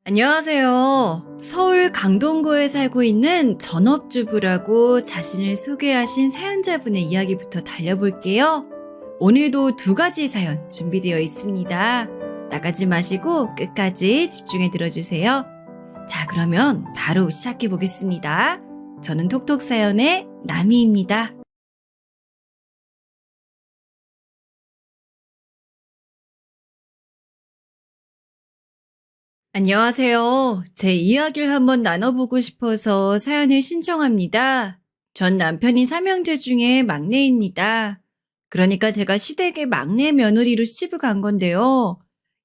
안녕하세요. 서울 강동구에 살고 있는 전업주부라고 자신을 소개하신 사연자분의 이야기부터 달려볼게요. 오늘도 두 가지 사연 준비되어 있습니다. 나가지 마시고 끝까지 집중해 들어주세요. 자, 그러면 바로 시작해 보겠습니다. 저는 톡톡 사연의 나미입니다. 안녕하세요. 제 이야기를 한번 나눠보고 싶어서 사연을 신청합니다. 전 남편이 삼형제 중에 막내입니다. 그러니까 제가 시댁의 막내 며느리로 시집을 간 건데요.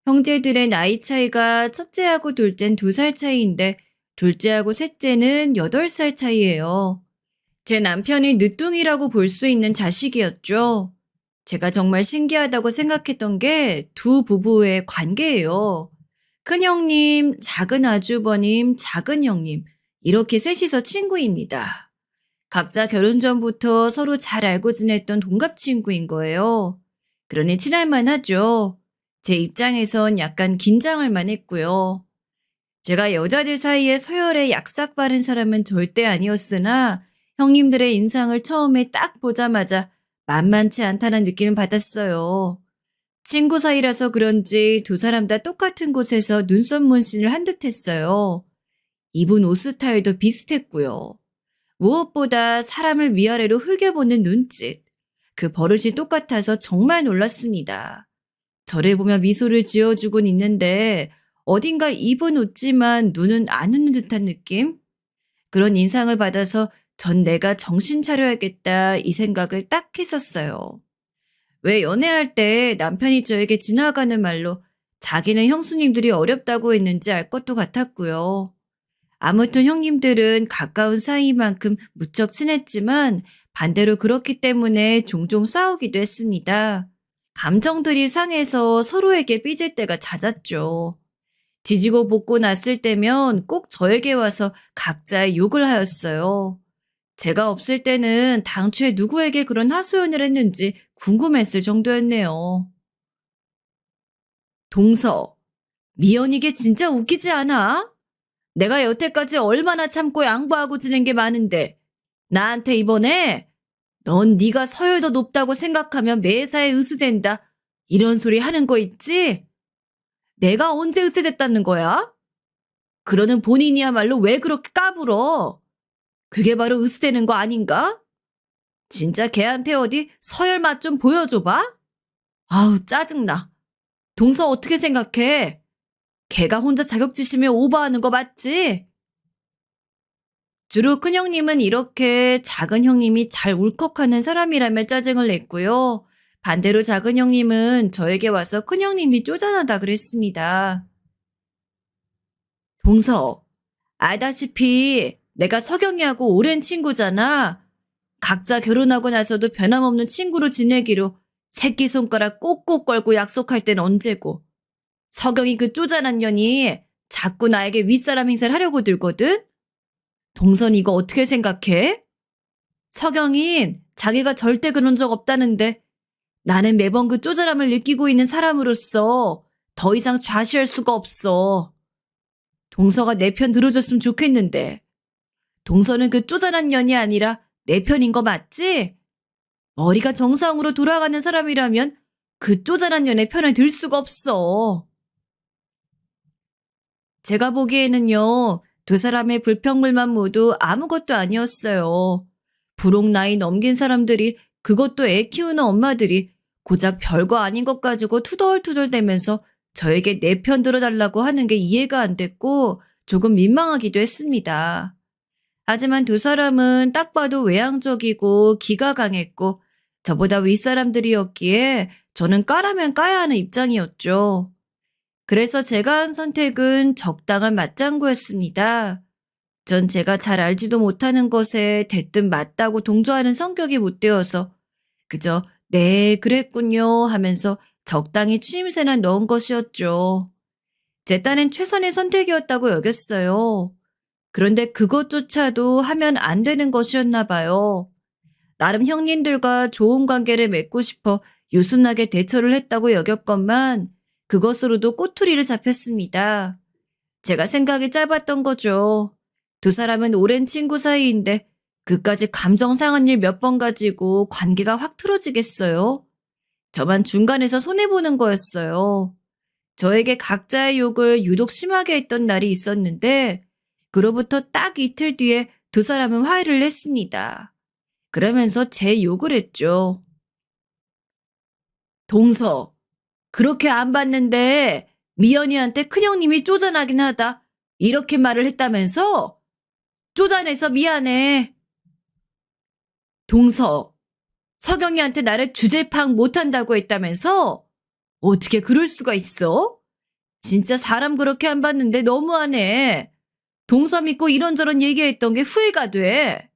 형제들의 나이 차이가 첫째하고 둘째는 2살 차이인데 둘째하고 셋째는 8살 차이예요. 제 남편이 늦둥이라고 볼 수 있는 자식이었죠. 제가 정말 신기하다고 생각했던 게 두 부부의 관계예요. 큰형님, 작은 아주버님, 작은 형님, 이렇게 셋이서 친구입니다. 각자 결혼 전부터 서로 잘 알고 지냈던 동갑 친구인 거예요. 그러니 친할만 하죠. 제 입장에선 약간 긴장할 만했고요. 제가 여자들 사이에 서열에 약삭 바른 사람은 절대 아니었으나 형님들의 인상을 처음에 딱 보자마자 만만치 않다는 느낌을 받았어요. 친구 사이라서 그런지 두 사람 다 똑같은 곳에서 눈썹 문신을 한 듯 했어요. 입은 옷 스타일도 비슷했고요. 무엇보다 사람을 위아래로 흘겨보는 눈짓. 그 버릇이 똑같아서 정말 놀랐습니다. 저를 보며 미소를 지어주곤 있는데 어딘가 입은 웃지만 눈은 안 웃는 듯한 느낌? 그런 인상을 받아서 전 내가 정신 차려야겠다 이 생각을 딱 했었어요. 왜 연애할 때 남편이 저에게 지나가는 말로 자기는 형수님들이 어렵다고 했는지 알 것도 같았고요. 아무튼 형님들은 가까운 사이만큼 무척 친했지만 반대로 그렇기 때문에 종종 싸우기도 했습니다. 감정들이 상해서 서로에게 삐질 때가 잦았죠. 뒤지고 볶고 났을 때면 꼭 저에게 와서 각자의 욕을 하였어요. 제가 없을 때는 당초에 누구에게 그런 하소연을 했는지 궁금했을 정도였네요. 동서, 미연이게 진짜 웃기지 않아? 내가 여태까지 얼마나 참고 양보하고 지낸 게 많은데 나한테 이번에 넌 네가 서열 더 높다고 생각하면 매사에 으스댄다 이런 소리 하는 거 있지? 내가 언제 으스댔다는 거야? 그러는 본인이야말로 왜 그렇게 까불어? 그게 바로 으스대는 거 아닌가? 진짜 걔한테 어디 서열 맛 좀 보여줘봐? 아우 짜증나. 동서 어떻게 생각해? 걔가 혼자 자격지심에 오버하는 거 맞지? 주로 큰형님은 이렇게 작은 형님이 잘 울컥하는 사람이라며 짜증을 냈고요. 반대로 작은 형님은 저에게 와서 큰형님이 쪼잔하다 그랬습니다. 동서, 알다시피 내가 석영이하고 오랜 친구잖아. 각자 결혼하고 나서도 변함없는 친구로 지내기로 새끼손가락 꼭꼭 걸고 약속할 땐 언제고. 석영이 그 쪼잔한 년이 자꾸 나에게 윗사람 행세를 하려고 들거든? 동선 이거 어떻게 생각해? 석영인 자기가 절대 그런 적 없다는데 나는 매번 그 쪼잔함을 느끼고 있는 사람으로서 더 이상 좌시할 수가 없어. 동서가 내 편 들어줬으면 좋겠는데. 동서는 그 쪼잔한 년이 아니라 내 편인 거 맞지? 머리가 정상으로 돌아가는 사람이라면 그 쪼잔한 년의 편을 들 수가 없어. 제가 보기에는요, 두 사람의 불평불만 모두 아무것도 아니었어요. 부록 나이 넘긴 사람들이 그것도 애 키우는 엄마들이 고작 별거 아닌 것 가지고 투덜투덜대면서 저에게 내 편 들어달라고 하는 게 이해가 안 됐고 조금 민망하기도 했습니다. 하지만 두 사람은 딱 봐도 외향적이고 기가 강했고 저보다 윗사람들이었기에 저는 까라면 까야 하는 입장이었죠. 그래서 제가 한 선택은 적당한 맞장구였습니다. 전 제가 잘 알지도 못하는 것에 대뜸 맞다고 동조하는 성격이 못 되어서 그저 네, 그랬군요 하면서 적당히 추임새나 넣은 것이었죠. 제 딴엔 최선의 선택이었다고 여겼어요. 그런데 그것조차도 하면 안 되는 것이었나 봐요. 나름 형님들과 좋은 관계를 맺고 싶어 유순하게 대처를 했다고 여겼건만 그것으로도 꼬투리를 잡혔습니다. 제가 생각이 짧았던 거죠. 두 사람은 오랜 친구 사이인데 그까지 감정 상한 일 몇 번 가지고 관계가 확 틀어지겠어요? 저만 중간에서 손해보는 거였어요. 저에게 각자의 욕을 유독 심하게 했던 날이 있었는데 그로부터 딱 이틀 뒤에 두 사람은 화해를 했습니다. 그러면서 제 욕을 했죠. 동서, 그렇게 안 봤는데 미연이한테 큰형님이 쪼잔하긴 하다. 이렇게 말을 했다면서? 쪼잔해서 미안해. 동서, 서경이한테 나를 주제 파악 못한다고 했다면서? 어떻게 그럴 수가 있어? 진짜 사람 그렇게 안 봤는데 너무하네. 동서 믿고 이런저런 얘기했던 게 후회가 돼.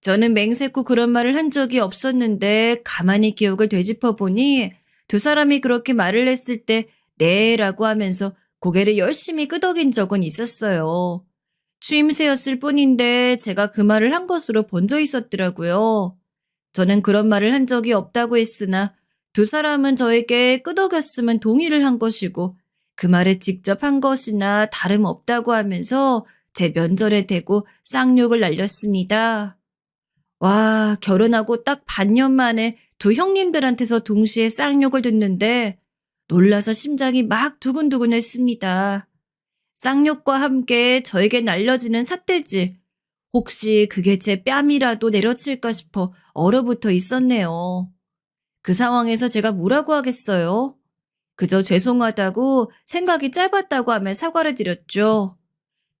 저는 맹세코 그런 말을 한 적이 없었는데 가만히 기억을 되짚어 보니 두 사람이 그렇게 말을 했을 때 네라고 하면서 고개를 열심히 끄덕인 적은 있었어요. 추임새였을 뿐인데 제가 그 말을 한 것으로 번져 있었더라고요. 저는 그런 말을 한 적이 없다고 했으나 두 사람은 저에게 끄덕였으면 동의를 한 것이고 그 말을 직접 한 것이나 다름없다고 하면서 제 면전에 대고 쌍욕을 날렸습니다. 와, 결혼하고 딱 반년 만에 두 형님들한테서 동시에 쌍욕을 듣는데 놀라서 심장이 막 두근두근 했습니다. 쌍욕과 함께 저에게 날려지는 삿대질. 혹시 그게 제 뺨이라도 내려칠까 싶어 얼어붙어 있었네요. 그 상황에서 제가 뭐라고 하겠어요? 그저 죄송하다고 생각이 짧았다고 하며 사과를 드렸죠.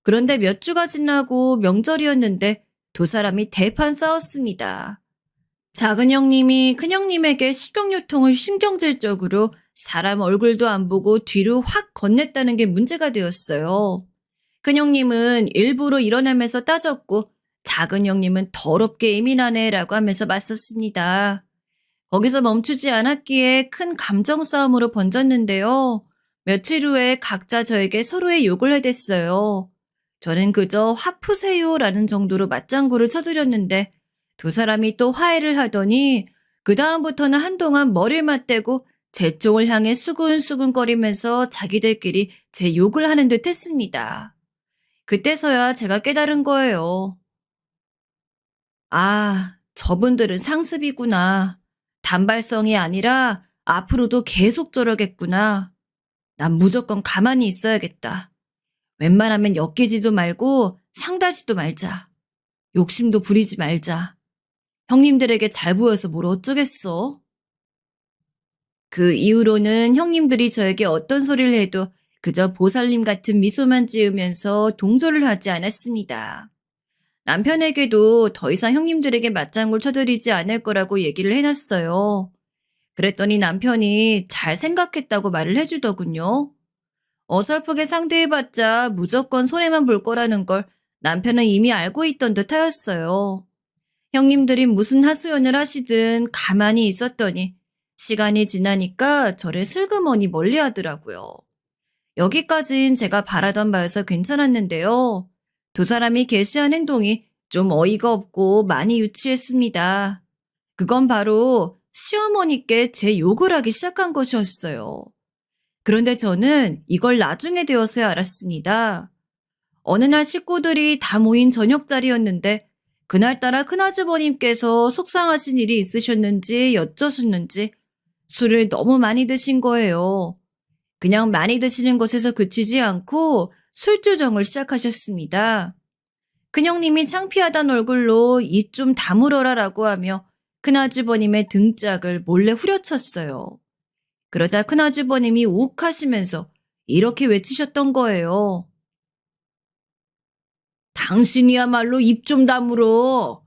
그런데 몇 주가 지나고 명절이었는데 두 사람이 대판 싸웠습니다. 작은 형님이 큰 형님에게 식용유통을 신경질적으로 사람 얼굴도 안 보고 뒤로 확 건넸다는 게 문제가 되었어요. 큰 형님은 일부러 일어나면서 따졌고 작은 형님은 더럽게 예민하네라고 하면서 맞섰습니다. 거기서 멈추지 않았기에 큰 감정 싸움으로 번졌는데요. 며칠 후에 각자 저에게 서로의 욕을 해댔어요. 저는 그저 화 푸세요라는 정도로 맞장구를 쳐드렸는데 두 사람이 또 화해를 하더니 그다음부터는 한동안 머리를 맞대고 제 쪽을 향해 수근수근거리면서 자기들끼리 제 욕을 하는 듯 했습니다. 그때서야 제가 깨달은 거예요. 아, 저분들은 상습이구나. 단발성이 아니라 앞으로도 계속 저러겠구나. 난 무조건 가만히 있어야겠다. 웬만하면 엮이지도 말고 상다지도 말자. 욕심도 부리지 말자. 형님들에게 잘 보여서 뭘 어쩌겠어. 그 이후로는 형님들이 저에게 어떤 소리를 해도 그저 보살님 같은 미소만 지으면서 동조를 하지 않았습니다. 남편에게도 더 이상 형님들에게 맞장구를 쳐드리지 않을 거라고 얘기를 해놨어요. 그랬더니 남편이 잘 생각했다고 말을 해주더군요. 어설프게 상대해봤자 무조건 손해만 볼 거라는 걸 남편은 이미 알고 있던 듯 하였어요. 형님들이 무슨 하소연을 하시든 가만히 있었더니 시간이 지나니까 저를 슬그머니 멀리 하더라고요. 여기까진 제가 바라던 바여서 괜찮았는데요. 두 사람이 게시한 행동이 좀 어이가 없고 많이 유치했습니다. 그건 바로 시어머니께 제 욕을 하기 시작한 것이었어요. 그런데 저는 이걸 나중에 되어서야 알았습니다. 어느 날 식구들이 다 모인 저녁 자리였는데 그날따라 큰아주버님께서 속상하신 일이 있으셨는지 여쩌셨는지 술을 너무 많이 드신 거예요. 그냥 많이 드시는 것에서 그치지 않고 술주정을 시작하셨습니다. 큰형님이 창피하단 얼굴로 입 좀 다물어라라고 하며 큰아주버님의 등짝을 몰래 후려쳤어요. 그러자 큰아주버님이 욱하시면서 이렇게 외치셨던 거예요. 당신이야말로 입 좀 다물어.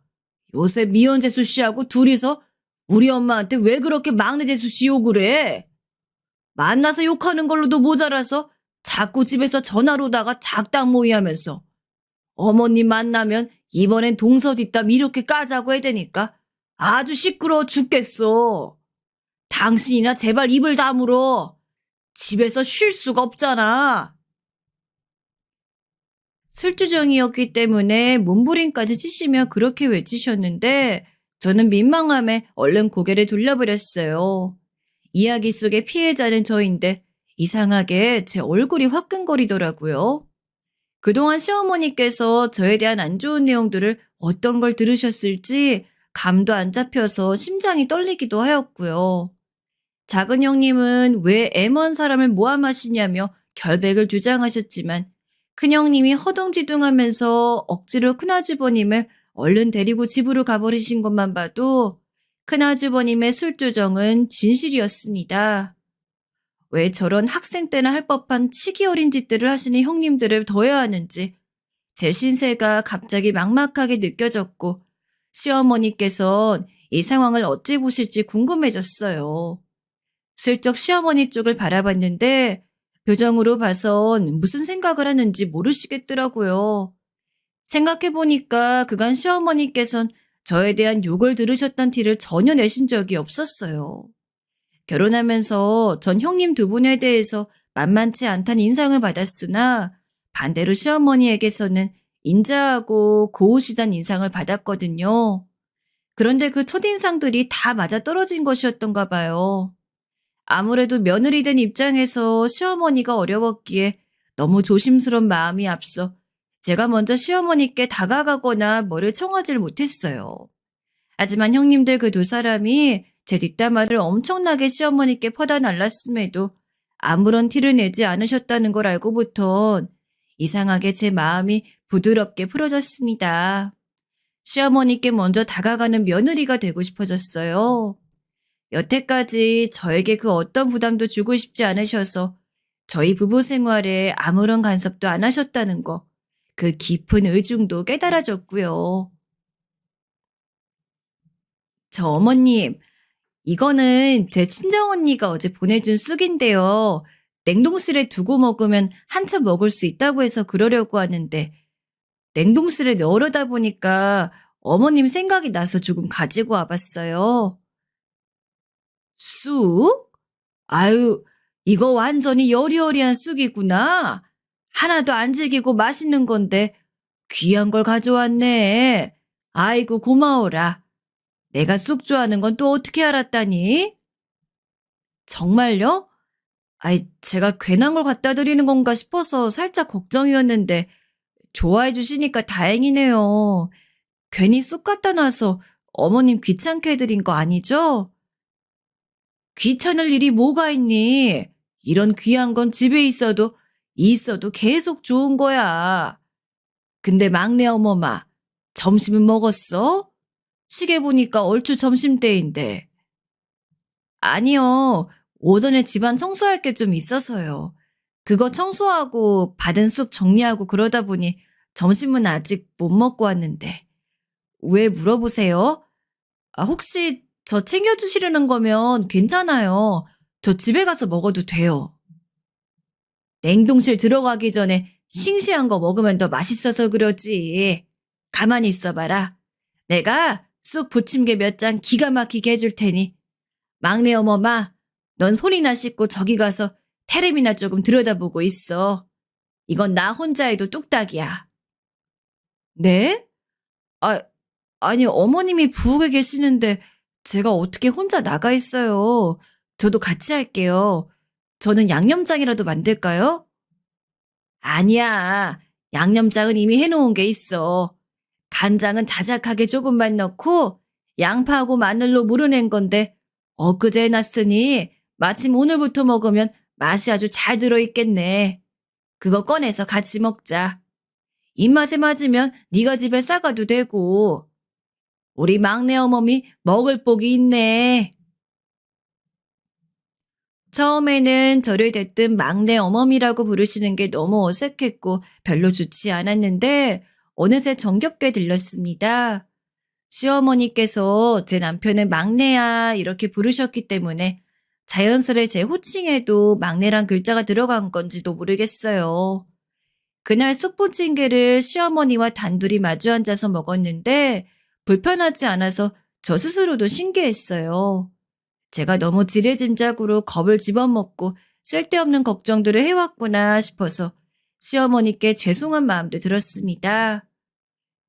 요새 미연재수 씨하고 둘이서 우리 엄마한테 왜 그렇게 막내 재수 씨 욕을 해? 만나서 욕하는 걸로도 모자라서 자꾸 집에서 전화로다가 작당 모의하면서 어머님 만나면 이번엔 동서 뒷담 이렇게 까자고 해대니까 아주 시끄러워 죽겠어. 당신이나 제발 입을 다물어. 집에서 쉴 수가 없잖아. 술주정이었기 때문에 몸부림까지 치시며 그렇게 외치셨는데 저는 민망함에 얼른 고개를 돌려버렸어요. 이야기 속의 피해자는 저인데 이상하게 제 얼굴이 화끈거리더라고요. 그동안 시어머니께서 저에 대한 안 좋은 내용들을 어떤 걸 들으셨을지 감도 안 잡혀서 심장이 떨리기도 하였고요. 작은 형님은 왜 애먼 사람을 모함하시냐며 결백을 주장하셨지만 큰형님이 허둥지둥하면서 억지로 큰아주버님을 얼른 데리고 집으로 가버리신 것만 봐도 큰아주버님의 술주정은 진실이었습니다. 왜 저런 학생 때나 할 법한 치기 어린 짓들을 하시는 형님들을 둬야 하는지 제 신세가 갑자기 막막하게 느껴졌고 시어머니께선 이 상황을 어찌 보실지 궁금해졌어요. 슬쩍 시어머니 쪽을 바라봤는데 표정으로 봐선 무슨 생각을 하는지 모르시겠더라고요. 생각해보니까 그간 시어머니께선 저에 대한 욕을 들으셨단 티를 전혀 내신 적이 없었어요. 결혼하면서 전 형님 두 분에 대해서 만만치 않다는 인상을 받았으나 반대로 시어머니에게서는 인자하고 고우시다는 인상을 받았거든요. 그런데 그 첫인상들이 다 맞아떨어진 것이었던가 봐요. 아무래도 며느리 된 입장에서 시어머니가 어려웠기에 너무 조심스러운 마음이 앞서 제가 먼저 시어머니께 다가가거나 뭐를 청하질 못했어요. 하지만 형님들 그 두 사람이 제 뒷담화를 엄청나게 시어머니께 퍼다 날랐음에도 아무런 티를 내지 않으셨다는 걸 알고부턴 이상하게 제 마음이 부드럽게 풀어졌습니다. 시어머니께 먼저 다가가는 며느리가 되고 싶어졌어요. 여태까지 저에게 그 어떤 부담도 주고 싶지 않으셔서 저희 부부 생활에 아무런 간섭도 안 하셨다는 거, 그 깊은 의중도 깨달아졌고요. 저 어머님, 이거는 제 친정언니가 어제 보내준 쑥인데요. 냉동실에 두고 먹으면 한참 먹을 수 있다고 해서 그러려고 하는데 냉동실에 넣으려다 보니까 어머님 생각이 나서 조금 가지고 와봤어요. 쑥? 아유, 이거 완전히 여리여리한 쑥이구나. 하나도 안 질기고 맛있는 건데 귀한 걸 가져왔네. 아이고 고마워라. 내가 쑥 좋아하는 건 또 어떻게 알았다니? 정말요? 아이, 제가 괜한 걸 갖다 드리는 건가 싶어서 살짝 걱정이었는데 좋아해 주시니까 다행이네요. 괜히 쑥 갖다 놔서 어머님 귀찮게 해드린 거 아니죠? 귀찮을 일이 뭐가 있니? 이런 귀한 건 집에 있어도 계속 좋은 거야. 근데 막내 어머마, 점심은 먹었어? 시계 보니까 얼추 점심때인데. 아니요. 오전에 집안 청소할 게 좀 있어서요. 그거 청소하고 받은 쑥 정리하고 그러다 보니 점심은 아직 못 먹고 왔는데. 왜 물어보세요? 아, 혹시 저 챙겨주시려는 거면 괜찮아요. 저 집에 가서 먹어도 돼요. 냉동실 들어가기 전에 싱싱한 거 먹으면 더 맛있어서 그러지. 가만히 있어봐라. 내가 쑥 부침개 몇 장 기가 막히게 해줄 테니 막내 어머마, 넌 손이나 씻고 저기 가서 테레비나 조금 들여다보고 있어. 이건 나 혼자 해도 뚝딱이야. 네? 아, 아니 어머님이 부엌에 계시는데 제가 어떻게 혼자 나가 있어요. 저도 같이 할게요. 저는 양념장이라도 만들까요? 아니야. 양념장은 이미 해놓은 게 있어. 간장은 자작하게 조금만 넣고 양파하고 마늘로 물어낸 건데 엊그제 해놨으니 마침 오늘부터 먹으면 맛이 아주 잘 들어있겠네. 그거 꺼내서 같이 먹자. 입맛에 맞으면 네가 집에 싸가도 되고. 우리 막내 어머니 먹을 복이 있네. 처음에는 저를 대뜸 막내 어머니라고 부르시는 게 너무 어색했고 별로 좋지 않았는데 어느새 정겹게 들렸습니다. 시어머니께서 제 남편을 막내야 이렇게 부르셨기 때문에 자연스레 제 호칭에도 막내란 글자가 들어간 건지도 모르겠어요. 그날 쑥부침개를 시어머니와 단둘이 마주 앉아서 먹었는데 불편하지 않아서 저 스스로도 신기했어요. 제가 너무 지레짐작으로 겁을 집어먹고 쓸데없는 걱정들을 해왔구나 싶어서 시어머니께 죄송한 마음도 들었습니다.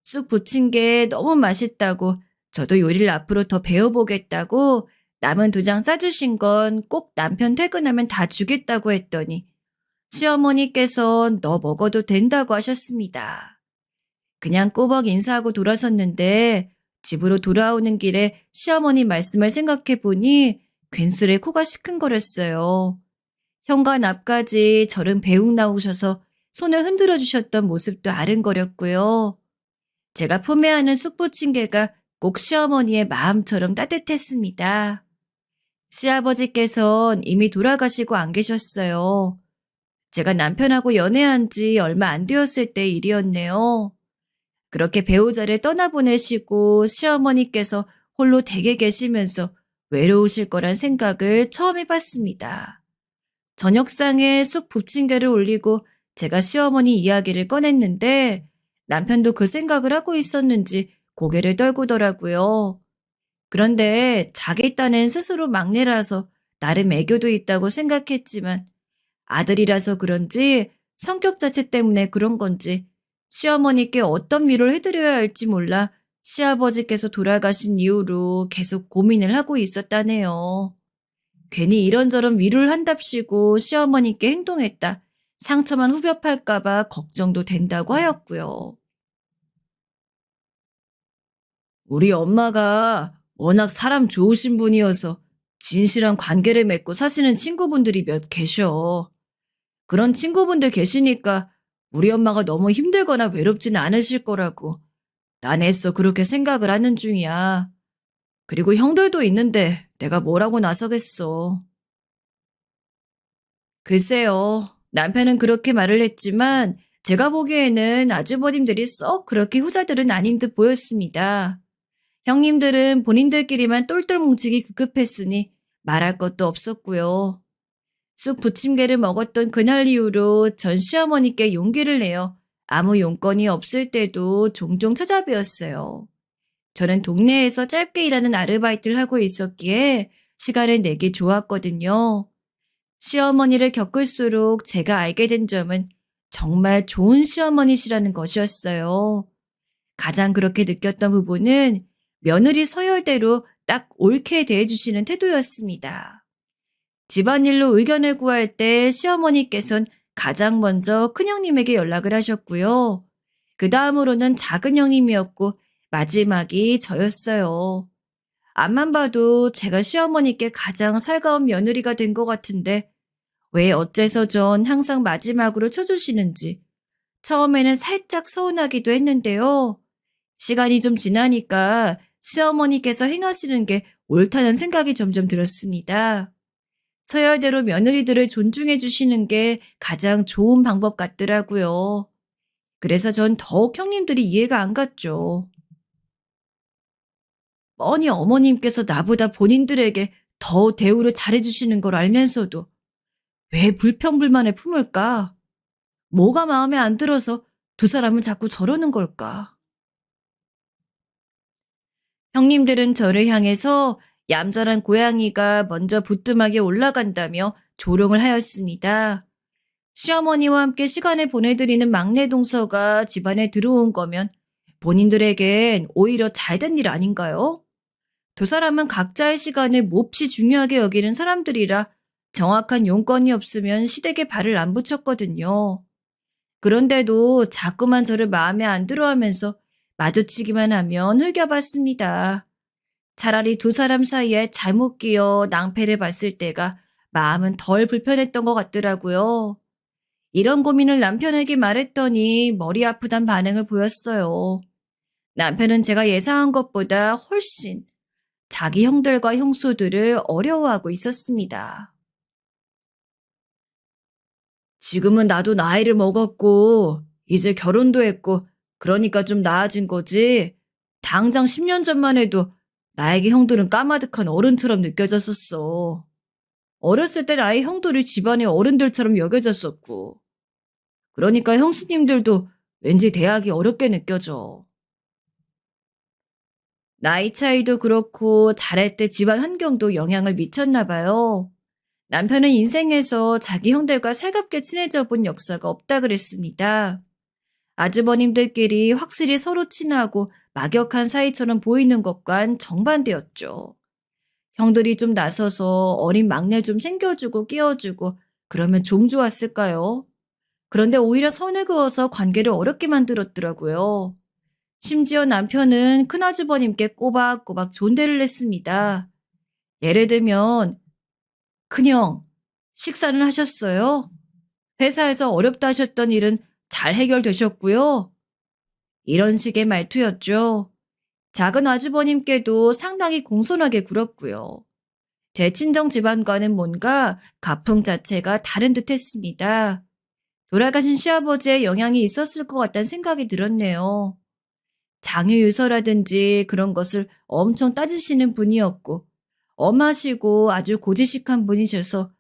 쑥 부침개 너무 맛있다고 저도 요리를 앞으로 더 배워보겠다고 남은 2장 싸주신 건 꼭 남편 퇴근하면 다 주겠다고 했더니 시어머니께서 너 먹어도 된다고 하셨습니다. 그냥 꾸벅 인사하고 돌아섰는데 집으로 돌아오는 길에 시어머니 말씀을 생각해 보니 괜스레 코가 시큰거렸어요. 현관 앞까지 절은 배웅 나오셔서 손을 흔들어 주셨던 모습도 아른거렸고요. 제가 품에 안은 쑥부침개가 꼭 시어머니의 마음처럼 따뜻했습니다. 시아버지께선 이미 돌아가시고 안 계셨어요. 제가 남편하고 연애한 지 얼마 안 되었을 때 일이었네요. 그렇게 배우자를 떠나보내시고 시어머니께서 홀로 댁에 계시면서 외로우실 거란 생각을 처음 해봤습니다. 저녁상에 쑥 부침개를 올리고 제가 시어머니 이야기를 꺼냈는데 남편도 그 생각을 하고 있었는지 고개를 떨구더라고요. 그런데 자기 딴엔 스스로 막내라서 나름 애교도 있다고 생각했지만 아들이라서 그런지 성격 자체 때문에 그런 건지 시어머니께 어떤 위로를 해드려야 할지 몰라 시아버지께서 돌아가신 이후로 계속 고민을 하고 있었다네요. 괜히 이런저런 위로를 한답시고 시어머니께 행동했다. 상처만 후벼 팔까봐 걱정도 된다고 하였고요. 우리 엄마가 워낙 사람 좋으신 분이어서 진실한 관계를 맺고 사시는 친구분들이 몇 계셔. 그런 친구분들 계시니까 우리 엄마가 너무 힘들거나 외롭지는 않으실 거라고 난 애써 그렇게 생각을 하는 중이야. 그리고 형들도 있는데 내가 뭐라고 나서겠어. 글쎄요. 남편은 그렇게 말을 했지만 제가 보기에는 아주버님들이 썩 그렇게 후자들은 아닌 듯 보였습니다. 형님들은 본인들끼리만 똘똘 뭉치기 급급했으니 말할 것도 없었고요. 쑥 부침개를 먹었던 그날 이후로 전 시어머니께 용기를 내어 아무 용건이 없을 때도 종종 찾아뵈었어요. 저는 동네에서 짧게 일하는 아르바이트를 하고 있었기에 시간을 내기 좋았거든요. 시어머니를 겪을수록 제가 알게 된 점은 정말 좋은 시어머니시라는 것이었어요. 가장 그렇게 느꼈던 부분은 며느리 서열대로 딱 옳게 대해주시는 태도였습니다. 집안일로 의견을 구할 때 시어머니께선 가장 먼저 큰형님에게 연락을 하셨고요. 그 다음으로는 작은 형님이었고 마지막이 저였어요. 앞만 봐도 제가 시어머니께 가장 살가운 며느리가 된 것 같은데 왜 어째서 전 항상 마지막으로 쳐주시는지 처음에는 살짝 서운하기도 했는데요. 시간이 좀 지나니까 시어머니께서 행하시는 게 옳다는 생각이 점점 들었습니다. 서열대로 며느리들을 존중해 주시는 게 가장 좋은 방법 같더라고요. 그래서 전 더욱 형님들이 이해가 안 갔죠. 뻔히 어머님께서 나보다 본인들에게 더 대우를 잘해주시는 걸 알면서도 왜 불평불만을 품을까? 뭐가 마음에 안 들어서 두 사람은 자꾸 저러는 걸까? 형님들은 저를 향해서 얌전한 고양이가 먼저 부뚜막에 올라간다며 조롱을 하였습니다. 시어머니와 함께 시간을 보내드리는 막내 동서가 집안에 들어온 거면 본인들에겐 오히려 잘된 일 아닌가요? 두 사람은 각자의 시간을 몹시 중요하게 여기는 사람들이라 정확한 용건이 없으면 시댁에 발을 안 붙였거든요. 그런데도 자꾸만 저를 마음에 안 들어하면서 마주치기만 하면 흘겨봤습니다. 차라리 두 사람 사이에 잘못 끼어 낭패를 봤을 때가 마음은 덜 불편했던 것 같더라고요. 이런 고민을 남편에게 말했더니 머리 아프단 반응을 보였어요. 남편은 제가 예상한 것보다 훨씬 자기 형들과 형수들을 어려워하고 있었습니다. 지금은 나도 나이를 먹었고 이제 결혼도 했고 그러니까 좀 나아진 거지. 당장 10년 전만 해도 나에게 형들은 까마득한 어른처럼 느껴졌었어. 어렸을 때 나의 형들이 집안의 어른들처럼 여겨졌었고 그러니까 형수님들도 왠지 대하기 어렵게 느껴져. 나이 차이도 그렇고 자랄 때 집안 환경도 영향을 미쳤나 봐요. 남편은 인생에서 자기 형들과 살갑게 친해져 본 역사가 없다 그랬습니다. 아주버님들끼리 확실히 서로 친하고 막역한 사이처럼 보이는 것과는 정반대였죠. 형들이 좀 나서서 어린 막내 좀 챙겨주고 끼워주고 그러면 좀 좋았을까요? 그런데 오히려 선을 그어서 관계를 어렵게 만들었더라고요. 심지어 남편은 큰아주버님께 꼬박꼬박 존대를 했습니다. 예를 들면, 큰형, 식사는 하셨어요? 회사에서 어렵다 하셨던 일은 잘 해결되셨고요. 이런 식의 말투였죠. 작은 아주버님께도 상당히 공손하게 굴었고요. 제 친정 집안과는 뭔가 가풍 자체가 다른 듯 했습니다. 돌아가신 시아버지의 영향이 있었을 것 같다는 생각이 들었네요. 장유유서라든지 그런 것을 엄청 따지시는 분이었고, 엄하시고 아주 고지식한 분이셔서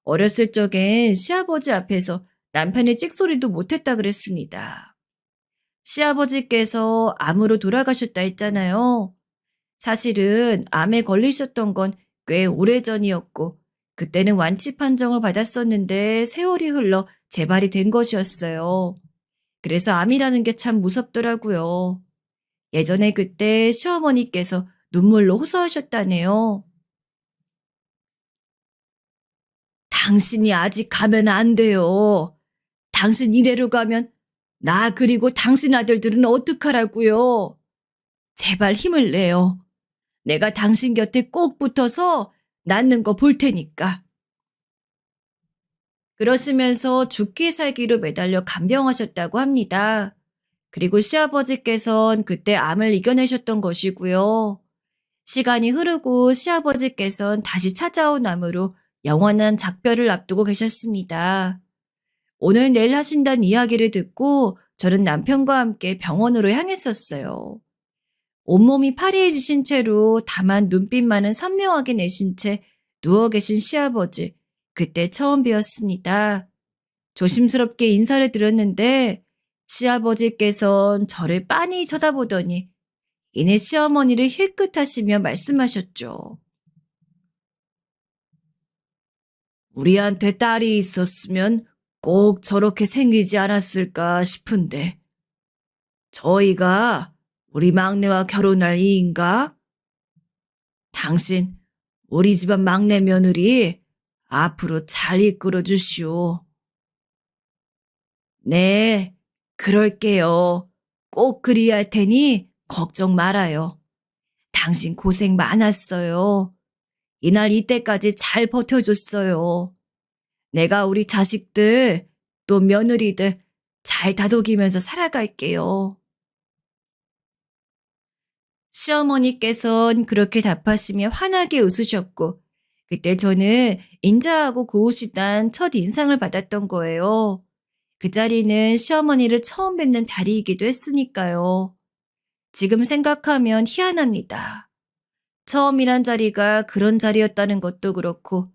어렸을 적엔 시아버지 앞에서 남편의 찍소리도 못했다 그랬습니다. 시아버지께서 암으로 돌아가셨다 했잖아요. 사실은 암에 걸리셨던 건 꽤 오래전이었고, 그때는 완치 판정을 받았었는데 세월이 흘러 재발이 된 것이었어요. 그래서 암이라는 게 참 무섭더라고요. 예전에 그때 시어머니께서 눈물로 호소하셨다네요. 당신이 아직 가면 안 돼요. 당신 이대로 가면 나 그리고 당신 아들들은 어떡하라고요. 제발 힘을 내요. 내가 당신 곁에 꼭 붙어서 낫는 거 볼 테니까. 그러시면서 죽기 살기로 매달려 간병하셨다고 합니다. 그리고 시아버지께선 그때 암을 이겨내셨던 것이고요. 시간이 흐르고 시아버지께선 다시 찾아온 암으로 영원한 작별을 앞두고 계셨습니다. 오늘 내일 하신다는 이야기를 듣고 저는 남편과 함께 병원으로 향했었어요. 온몸이 파리해지신 채로 다만 눈빛만은 선명하게 내신 채 누워 계신 시아버지, 그때 처음 뵈었습니다. 조심스럽게 인사를 드렸는데 시아버지께선 저를 빤히 쳐다보더니 이내 시어머니를 힐끗하시며 말씀하셨죠. 우리한테 딸이 있었으면 꼭 저렇게 생기지 않았을까 싶은데 저희가 우리 막내와 결혼할 이인가? 당신 우리 집안 막내 며느리 앞으로 잘 이끌어 주시오. 네, 그럴게요. 꼭 그리할 테니 걱정 말아요. 당신 고생 많았어요. 이날 이때까지 잘 버텨줬어요. 내가 우리 자식들 또 며느리들 잘 다독이면서 살아갈게요. 시어머니께선 그렇게 답하시며 환하게 웃으셨고 그때 저는 인자하고 고우시단 첫 인상을 받았던 거예요. 그 자리는 시어머니를 처음 뵙는 자리이기도 했으니까요. 지금 생각하면 희한합니다. 처음이란 자리가 그런 자리였다는 것도 그렇고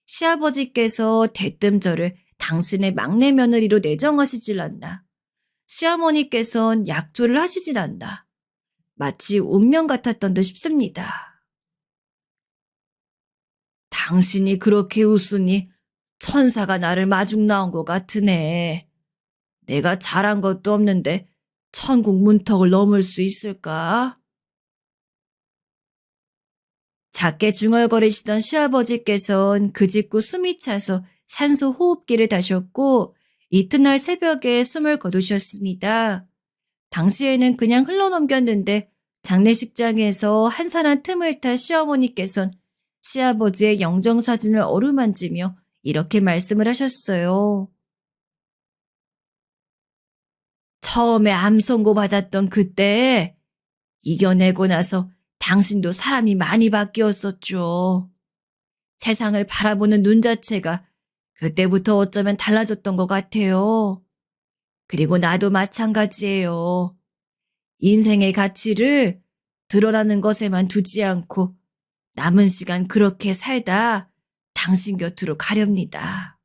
시아버지께서 대뜸 저를 당신의 막내 며느리로 내정하시질 않나. 시어머니께선 약조를 하시질 않나. 마치 운명 같았던 듯 싶습니다. 당신이 그렇게 웃으니 천사가 나를 마중 나온 것 같으네. 내가 잘한 것도 없는데 천국 문턱을 넘을 수 있을까? 작게 중얼거리시던 시아버지께선 그 직구 숨이 차서 산소 호흡기를 다셨고 이튿날 새벽에 숨을 거두셨습니다. 당시에는 그냥 흘러넘겼는데 장례식장에서 한산한 틈을 타 시어머니께선 시아버지의 영정사진을 어루만지며 이렇게 말씀을 하셨어요. 처음에 암 선고 받았던 그때 이겨내고 나서 당신도 사람이 많이 바뀌었었죠. 세상을 바라보는 눈 자체가 그때부터 어쩌면 달라졌던 것 같아요. 그리고 나도 마찬가지예요. 인생의 가치를 드러나는 것에만 두지 않고 남은 시간 그렇게 살다 당신 곁으로 가렵니다.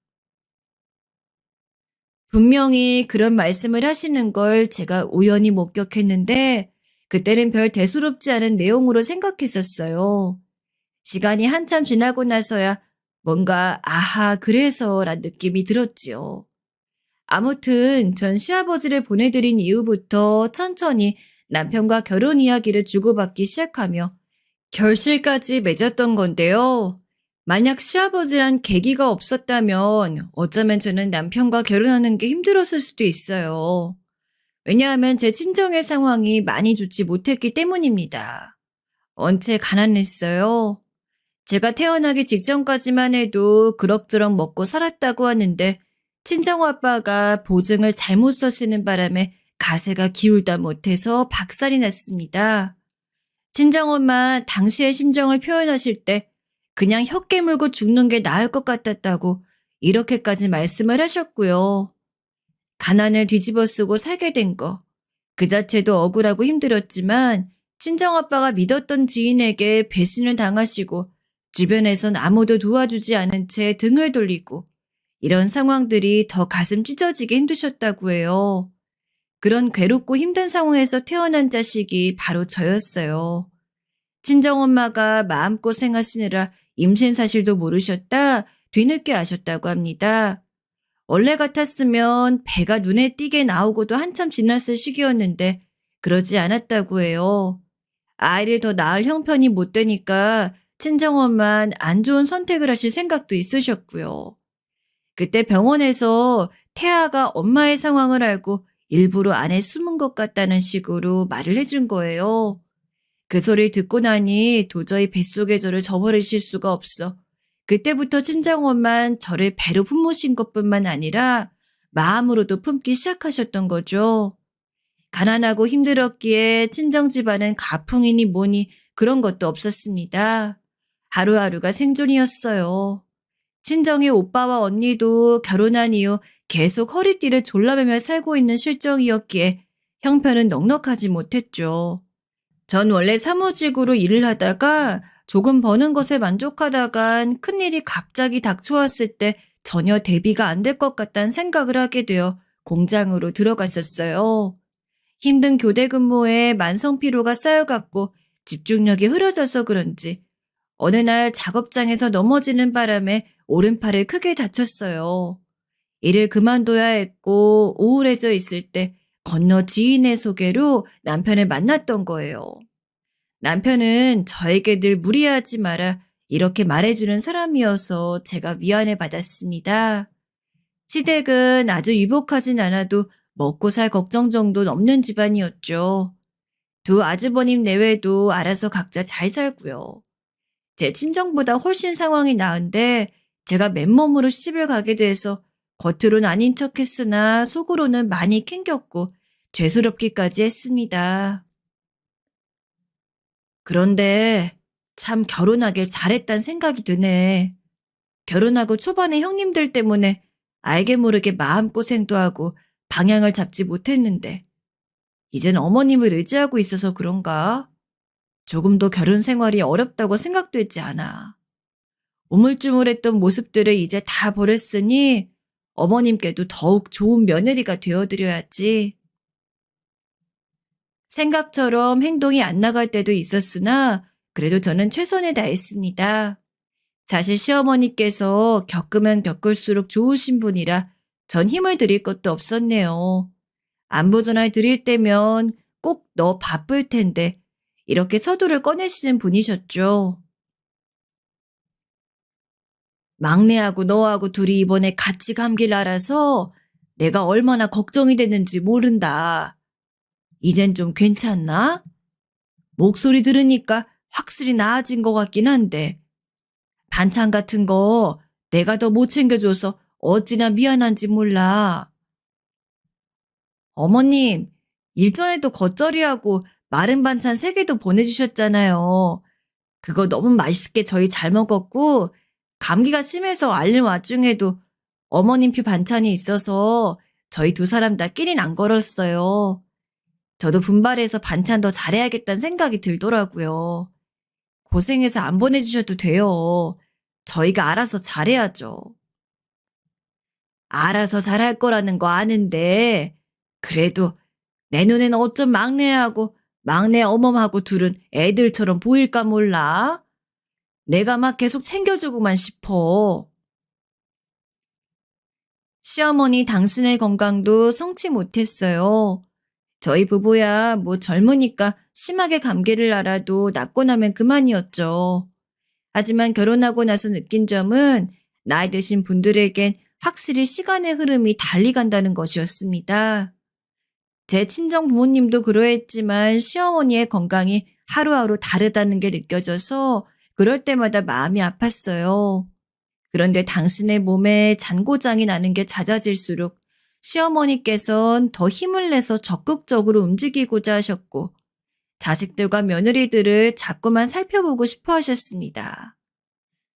분명히 그런 말씀을 하시는 걸 제가 우연히 목격했는데 그때는 별 대수롭지 않은 내용으로 생각했었어요. 시간이 한참 지나고 나서야 뭔가 아하 그래서란 느낌이 들었지요. 아무튼 전 시아버지를 보내드린 이후부터 천천히 남편과 결혼 이야기를 주고받기 시작하며 결실까지 맺었던 건데요. 만약 시아버지란 계기가 없었다면 어쩌면 저는 남편과 결혼하는 게 힘들었을 수도 있어요. 왜냐하면 제 친정의 상황이 많이 좋지 못했기 때문입니다. 원체 가난했어요. 제가 태어나기 직전까지만 해도 그럭저럭 먹고 살았다고 하는데 친정아빠가 보증을 잘못 써시는 바람에 가세가 기울다 못해서 박살이 났습니다. 친정엄마 당시의 심정을 표현하실 때 그냥 혀 깨물고 죽는 게 나을 것 같았다고 이렇게까지 말씀을 하셨고요. 가난을 뒤집어 쓰고 살게 된 거. 그 자체도 억울하고 힘들었지만 친정아빠가 믿었던 지인에게 배신을 당하시고 주변에선 아무도 도와주지 않은 채 등을 돌리고 이런 상황들이 더 가슴 찢어지게 힘드셨다고 해요. 그런 괴롭고 힘든 상황에서 태어난 자식이 바로 저였어요. 친정엄마가 마음고생하시느라 임신 사실도 모르셨다 뒤늦게 아셨다고 합니다. 원래 같았으면 배가 눈에 띄게 나오고도 한참 지났을 시기였는데 그러지 않았다고 해요. 아이를 더 낳을 형편이 못 되니까 친정엄만 안 좋은 선택을 하실 생각도 있으셨고요. 그때 병원에서 태아가 엄마의 상황을 알고 일부러 안에 숨은 것 같다는 식으로 말을 해준 거예요. 그 소리 듣고 나니 도저히 뱃속에 저를 저버리실 수가 없어. 그때부터 친정엄만 저를 배로 품으신 것뿐만 아니라 마음으로도 품기 시작하셨던 거죠. 가난하고 힘들었기에 친정 집안은 가풍이니 뭐니 그런 것도 없었습니다. 하루하루가 생존이었어요. 친정의 오빠와 언니도 결혼한 이후 계속 허리띠를 졸라매며 살고 있는 실정이었기에 형편은 넉넉하지 못했죠. 전 원래 사무직으로 일을 하다가 조금 버는 것에 만족하다간 큰일이 갑자기 닥쳐왔을 때 전혀 대비가 안 될 것 같다는 생각을 하게 되어 공장으로 들어갔었어요. 힘든 교대 근무에 만성 피로가 쌓여갔고 집중력이 흐려져서 그런지 어느 날 작업장에서 넘어지는 바람에 오른팔을 크게 다쳤어요. 일을 그만둬야 했고 우울해져 있을 때 건너 지인의 소개로 남편을 만났던 거예요. 남편은 저에게 늘 무리하지 마라 이렇게 말해주는 사람이어서 제가 위안을 받았습니다. 시댁은 아주 유복하진 않아도 먹고 살 걱정 정도는 없는 집안이었죠. 두 아주버님 내외도 알아서 각자 잘 살고요. 제 친정보다 훨씬 상황이 나은데 제가 맨몸으로 시집을 가게 돼서 겉으로는 아닌 척했으나 속으로는 많이 캥겼고 죄스럽기까지 했습니다. 그런데 참 결혼하길 잘했단 생각이 드네. 결혼하고 초반에 형님들 때문에 알게 모르게 마음고생도 하고 방향을 잡지 못했는데 이젠 어머님을 의지하고 있어서 그런가? 조금도 결혼 생활이 어렵다고 생각도 했지 않아. 우물쭈물했던 모습들을 이제 다 버렸으니 어머님께도 더욱 좋은 며느리가 되어드려야지. 생각처럼 행동이 안 나갈 때도 있었으나 그래도 저는 최선을 다했습니다. 사실 시어머니께서 겪으면 겪을수록 좋으신 분이라 전 힘을 드릴 것도 없었네요. 안부 전화 드릴 때면 꼭 너 바쁠 텐데 이렇게 서두를 꺼내시는 분이셨죠. 막내하고 너하고 둘이 이번에 같이 감길 알아서 내가 얼마나 걱정이 됐는지 모른다. 이젠 좀 괜찮나? 목소리 들으니까 확실히 나아진 것 같긴 한데 반찬 같은 거 내가 더 못 챙겨줘서 어찌나 미안한지 몰라. 어머님, 일전에도 겉절이하고 마른 반찬 3개도 보내주셨잖아요. 그거 너무 맛있게 저희 잘 먹었고 감기가 심해서 앓는 와중에도 어머님표 반찬이 있어서 저희 두 사람 다 끼린 안 걸었어요. 저도 분발해서 반찬 더 잘해야겠다는 생각이 들더라고요. 고생해서 안 보내주셔도 돼요. 저희가 알아서 잘해야죠. 알아서 잘할 거라는 거 아는데 그래도 내 눈엔 어쩜 막내하고 막내 어멈하고 둘은 애들처럼 보일까 몰라. 내가 막 계속 챙겨주고만 싶어. 시어머니 당신의 건강도 성치 못했어요. 저희 부부야 뭐 젊으니까 심하게 감기를 앓아도 낫고 나면 그만이었죠. 하지만 결혼하고 나서 느낀 점은 나이 드신 분들에겐 확실히 시간의 흐름이 달리 간다는 것이었습니다. 제 친정 부모님도 그러했지만 시어머니의 건강이 하루하루 다르다는 게 느껴져서 그럴 때마다 마음이 아팠어요. 그런데 당신의 몸에 잔고장이 나는 게 잦아질수록 시어머니께선 더 힘을 내서 적극적으로 움직이고자 하셨고 자식들과 며느리들을 자꾸만 살펴보고 싶어 하셨습니다.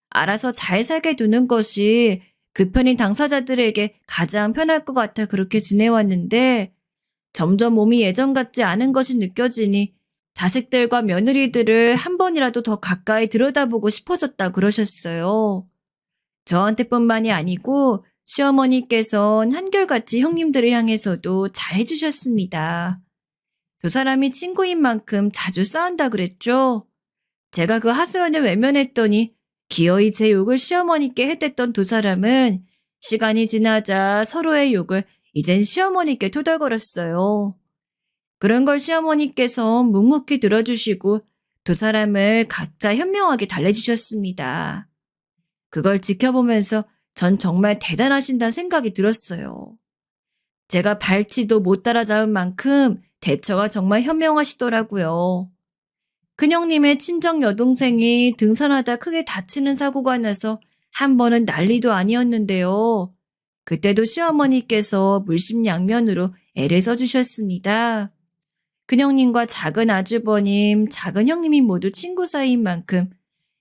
알아서 잘 살게 두는 것이 그 편인 당사자들에게 가장 편할 것 같아 그렇게 지내왔는데 점점 몸이 예전 같지 않은 것이 느껴지니 자식들과 며느리들을 한 번이라도 더 가까이 들여다보고 싶어졌다 그러셨어요. 저한테뿐만이 아니고 시어머니께선 한결같이 형님들을 향해서도 잘 해주셨습니다. 두 사람이 친구인 만큼 자주 싸운다 그랬죠. 제가 그 하소연을 외면했더니 기어이 제 욕을 시어머니께 해댔던 두 사람은 시간이 지나자 서로의 욕을 이젠 시어머니께 토달거렸어요. 그런 걸 시어머니께서 묵묵히 들어주시고 두 사람을 각자 현명하게 달래주셨습니다. 그걸 지켜보면서 전 정말 대단하신다는 생각이 들었어요. 제가 발치도 못 따라잡은 만큼 대처가 정말 현명하시더라고요. 큰형님의 친정 여동생이 등산하다 크게 다치는 사고가 나서 한 번은 난리도 아니었는데요. 그때도 시어머니께서 물심양면으로 애를 써주셨습니다. 큰형님과 작은 아주버님, 작은 형님이 모두 친구 사이인 만큼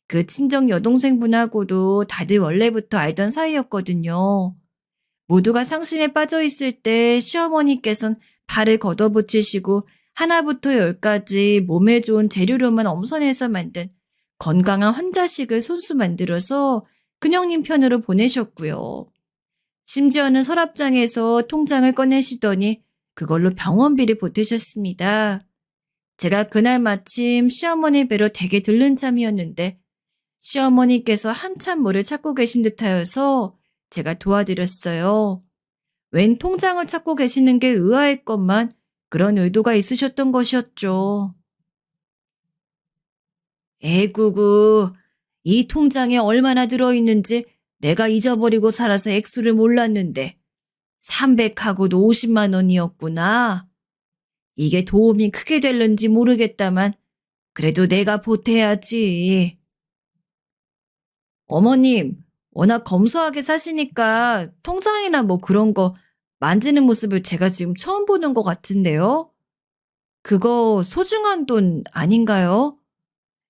그 친정 여동생분하고도 다들 원래부터 알던 사이였거든요. 모두가 상심에 빠져 있을 때 시어머니께선 발을 걷어붙이시고 하나부터 열까지 몸에 좋은 재료로만 엄선해서 만든 건강한 환자식을 손수 만들어서 큰형님 편으로 보내셨고요. 심지어는 서랍장에서 통장을 꺼내시더니 그걸로 병원비를 보태셨습니다. 제가 그날 마침 시어머니 뵈러 댁에 들른 참이었는데 시어머니께서 한참 뭐를 찾고 계신 듯하여서 제가 도와드렸어요. 웬 통장을 찾고 계시는 게 의아했건만 그런 의도가 있으셨던 것이었죠. 에구구, 이 통장에 얼마나 들어있는지 내가 잊어버리고 살아서 액수를 몰랐는데 300하고도 50만 원이었구나. 이게 도움이 크게 될는지 모르겠다만 그래도 내가 보태야지. 어머님, 워낙 검소하게 사시니까 통장이나 뭐 그런 거 만지는 모습을 제가 지금 처음 보는 것 같은데요? 그거 소중한 돈 아닌가요?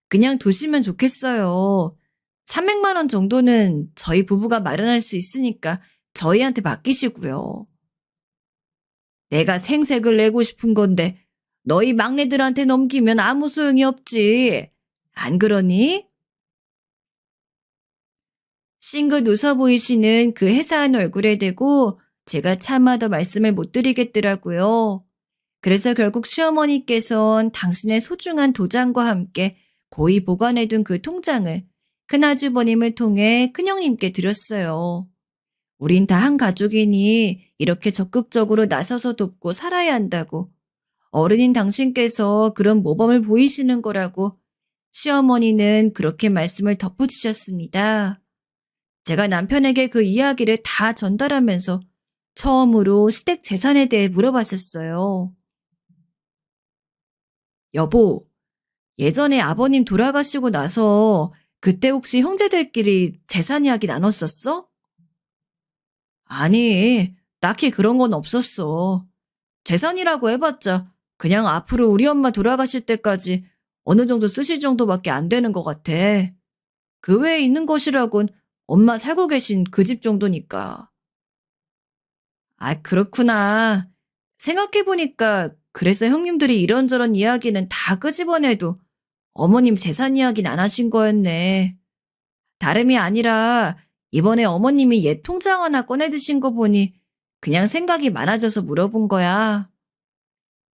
그냥 두시면 좋겠어요. 300만 원 정도는 저희 부부가 마련할 수 있으니까 저희한테 맡기시고요. 내가 생색을 내고 싶은 건데 너희 막내들한테 넘기면 아무 소용이 없지. 안 그러니? 싱긋 웃어 보이시는 그 해사한 얼굴에 대고 제가 차마 더 말씀을 못 드리겠더라고요. 그래서 결국 시어머니께선 당신의 소중한 도장과 함께 고이 보관해둔 그 통장을 큰아주버님을 통해 큰형님께 드렸어요. 우린 다 한 가족이니 이렇게 적극적으로 나서서 돕고 살아야 한다고. 어른인 당신께서 그런 모범을 보이시는 거라고 시어머니는 그렇게 말씀을 덧붙이셨습니다. 제가 남편에게 그 이야기를 다 전달하면서 처음으로 시댁 재산에 대해 물어봤었어요. 여보, 예전에 아버님 돌아가시고 나서 그때 혹시 형제들끼리 재산 이야기 나눴었어? 아니, 딱히 그런 건 없었어. 재산이라고 해봤자 그냥 앞으로 우리 엄마 돌아가실 때까지 어느 정도 쓰실 정도밖에 안 되는 것 같아. 그 외에 있는 것이라곤 엄마 살고 계신 그 집 정도니까. 아, 그렇구나. 생각해보니까 그래서 형님들이 이런저런 이야기는 다 끄집어내도 어머님 재산 이야기는 안 하신 거였네. 다름이 아니라 이번에 어머님이 옛 통장 하나 꺼내드신 거 보니 그냥 생각이 많아져서 물어본 거야.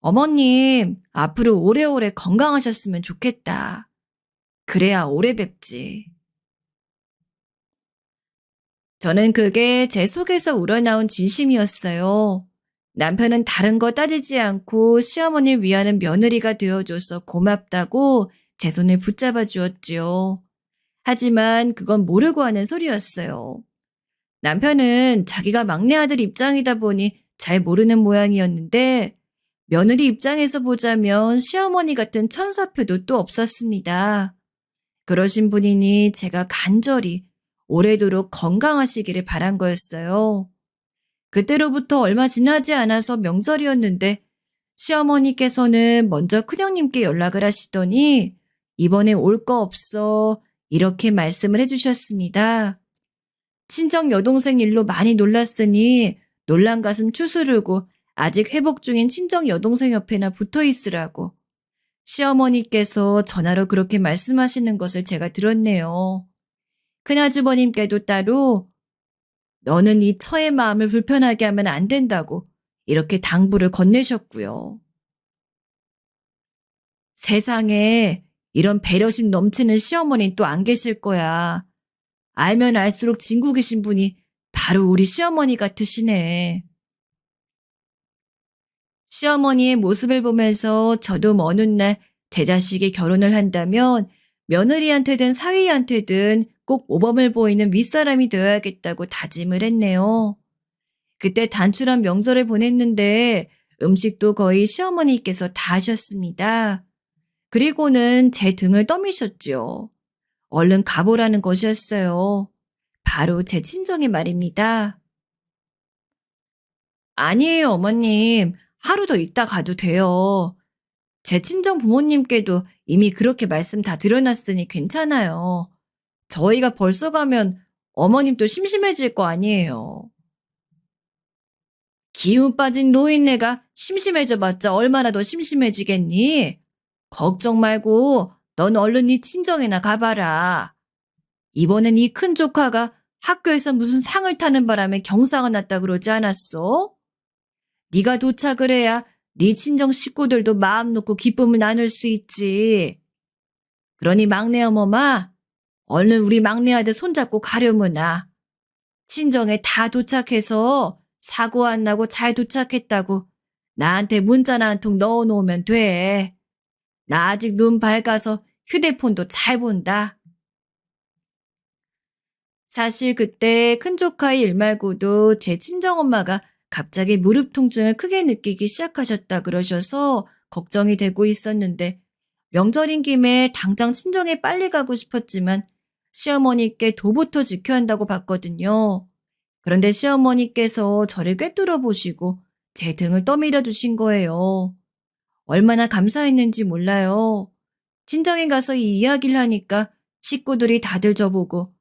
어머님, 앞으로 오래오래 건강하셨으면 좋겠다. 그래야 오래 뵙지. 저는 그게 제 속에서 우러나온 진심이었어요. 남편은 다른 거 따지지 않고 시어머니를 위하는 며느리가 되어줘서 고맙다고 제 손을 붙잡아 주었지요. 하지만 그건 모르고 하는 소리였어요. 남편은 자기가 막내 아들 입장이다 보니 잘 모르는 모양이었는데 며느리 입장에서 보자면 시어머니 같은 천사표도 또 없었습니다. 그러신 분이니 제가 간절히 오래도록 건강하시기를 바란 거였어요. 그때로부터 얼마 지나지 않아서 명절이었는데 시어머니께서는 먼저 큰형님께 연락을 하시더니 이번에 올 거 없어 이렇게 말씀을 해주셨습니다. 친정 여동생 일로 많이 놀랐으니 놀란 가슴 추스르고 아직 회복 중인 친정 여동생 옆에나 붙어 있으라고. 시어머니께서 전화로 그렇게 말씀하시는 것을 제가 들었네요. 큰아주버님께도 따로 너는 이 처의 마음을 불편하게 하면 안 된다고 이렇게 당부를 건네셨고요. 세상에 이런 배려심 넘치는 시어머니는 또 안 계실 거야. 알면 알수록 진국이신 분이 바로 우리 시어머니 같으시네. 시어머니의 모습을 보면서 저도 어느 날 제 자식이 결혼을 한다면 며느리한테든 사위한테든 꼭 모범을 보이는 윗사람이 되어야겠다고 다짐을 했네요. 그때 단출한 명절을 보냈는데 음식도 거의 시어머니께서 다 하셨습니다. 그리고는 제 등을 떠미셨죠. 얼른 가보라는 것이었어요. 바로 제 친정의 말입니다. 아니에요, 어머님. 하루 더 있다 가도 돼요. 제 친정 부모님께도 이미 그렇게 말씀 다 드려놨으니 괜찮아요. 저희가 벌써 가면 어머님도 심심해질 거 아니에요. 기운 빠진 노인네가 심심해져봤자 얼마나 더 심심해지겠니? 걱정 말고 넌 얼른 네 친정에나 가봐라. 이번엔 이 큰 조카가 학교에서 무슨 상을 타는 바람에 경사가 났다 그러지 않았어? 네가 도착을 해야 네 친정 식구들도 마음 놓고 기쁨을 나눌 수 있지. 그러니 막내 어머마, 얼른 우리 막내 아들 손잡고 가려무나. 친정에 다 도착해서 사고 안 나고 잘 도착했다고 나한테 문자나 한 통 넣어놓으면 돼. 나 아직 눈 밝아서 휴대폰도 잘 본다. 사실 그때 큰 조카의 일 말고도 제 친정엄마가 갑자기 무릎 통증을 크게 느끼기 시작하셨다 그러셔서 걱정이 되고 있었는데 명절인 김에 당장 친정에 빨리 가고 싶었지만 시어머니께 도부터 지켜야 한다고 봤거든요. 그런데 시어머니께서 저를 꿰뚫어 보시고 제 등을 떠밀어 주신 거예요. 얼마나 감사했는지 몰라요. 친정에 가서 이 이야기를 하니까 식구들이 다들 저보고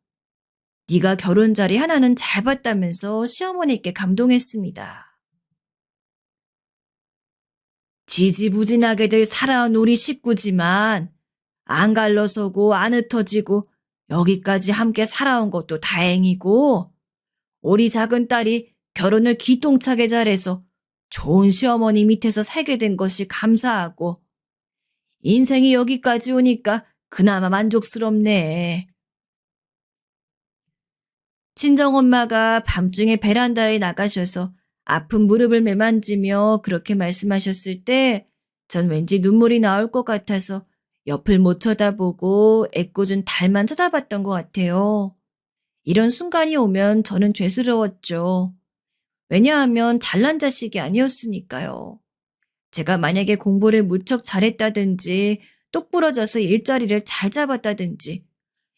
네가 결혼 자리 하나는 잘 봤다면서 시어머니께 감동했습니다. 지지부진하게들 살아온 우리 식구지만 안 갈라서고 안 흩어지고 여기까지 함께 살아온 것도 다행이고 우리 작은 딸이 결혼을 기똥차게 잘해서 좋은 시어머니 밑에서 살게 된 것이 감사하고 인생이 여기까지 오니까 그나마 만족스럽네. 친정엄마가 밤중에 베란다에 나가셔서 아픈 무릎을 매만지며 그렇게 말씀하셨을 때 전 왠지 눈물이 나올 것 같아서 옆을 못 쳐다보고 애꿎은 달만 쳐다봤던 것 같아요. 이런 순간이 오면 저는 죄스러웠죠. 왜냐하면 잘난 자식이 아니었으니까요. 제가 만약에 공부를 무척 잘했다든지 똑부러져서 일자리를 잘 잡았다든지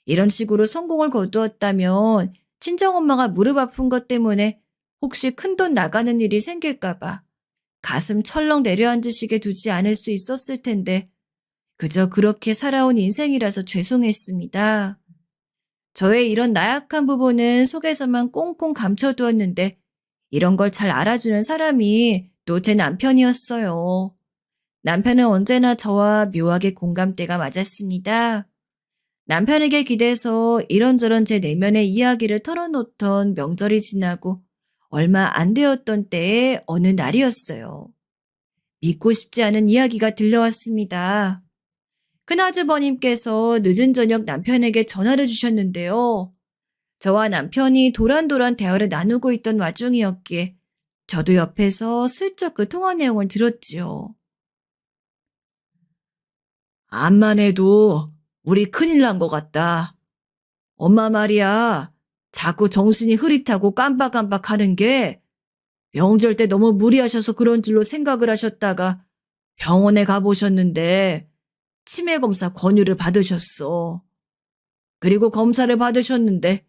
이런 식으로 성공을 거두었다면 친정엄마가 무릎 아픈 것 때문에 혹시 큰돈 나가는 일이 생길까봐 가슴 철렁 내려앉으시게 두지 않을 수 있었을 텐데 그저 그렇게 살아온 인생이라서 죄송했습니다. 저의 이런 나약한 부분은 속에서만 꽁꽁 감춰두었는데 이런 걸 잘 알아주는 사람이 또 제 남편이었어요. 남편은 언제나 저와 묘하게 공감대가 맞았습니다. 남편에게 기대서 이런저런 제 내면의 이야기를 털어놓던 명절이 지나고 얼마 안 되었던 때의 어느 날이었어요. 믿고 싶지 않은 이야기가 들려왔습니다. 큰아주버님께서 늦은 저녁 남편에게 전화를 주셨는데요. 저와 남편이 도란도란 대화를 나누고 있던 와중이었기에 저도 옆에서 슬쩍 그 통화 내용을 들었지요. 암만 해도 우리 큰일 난 것 같다. 엄마 말이야. 자꾸 정신이 흐릿하고 깜빡깜빡 하는 게 명절 때 너무 무리하셔서 그런 줄로 생각을 하셨다가 병원에 가보셨는데 치매 검사 권유를 받으셨어. 그리고 검사를 받으셨는데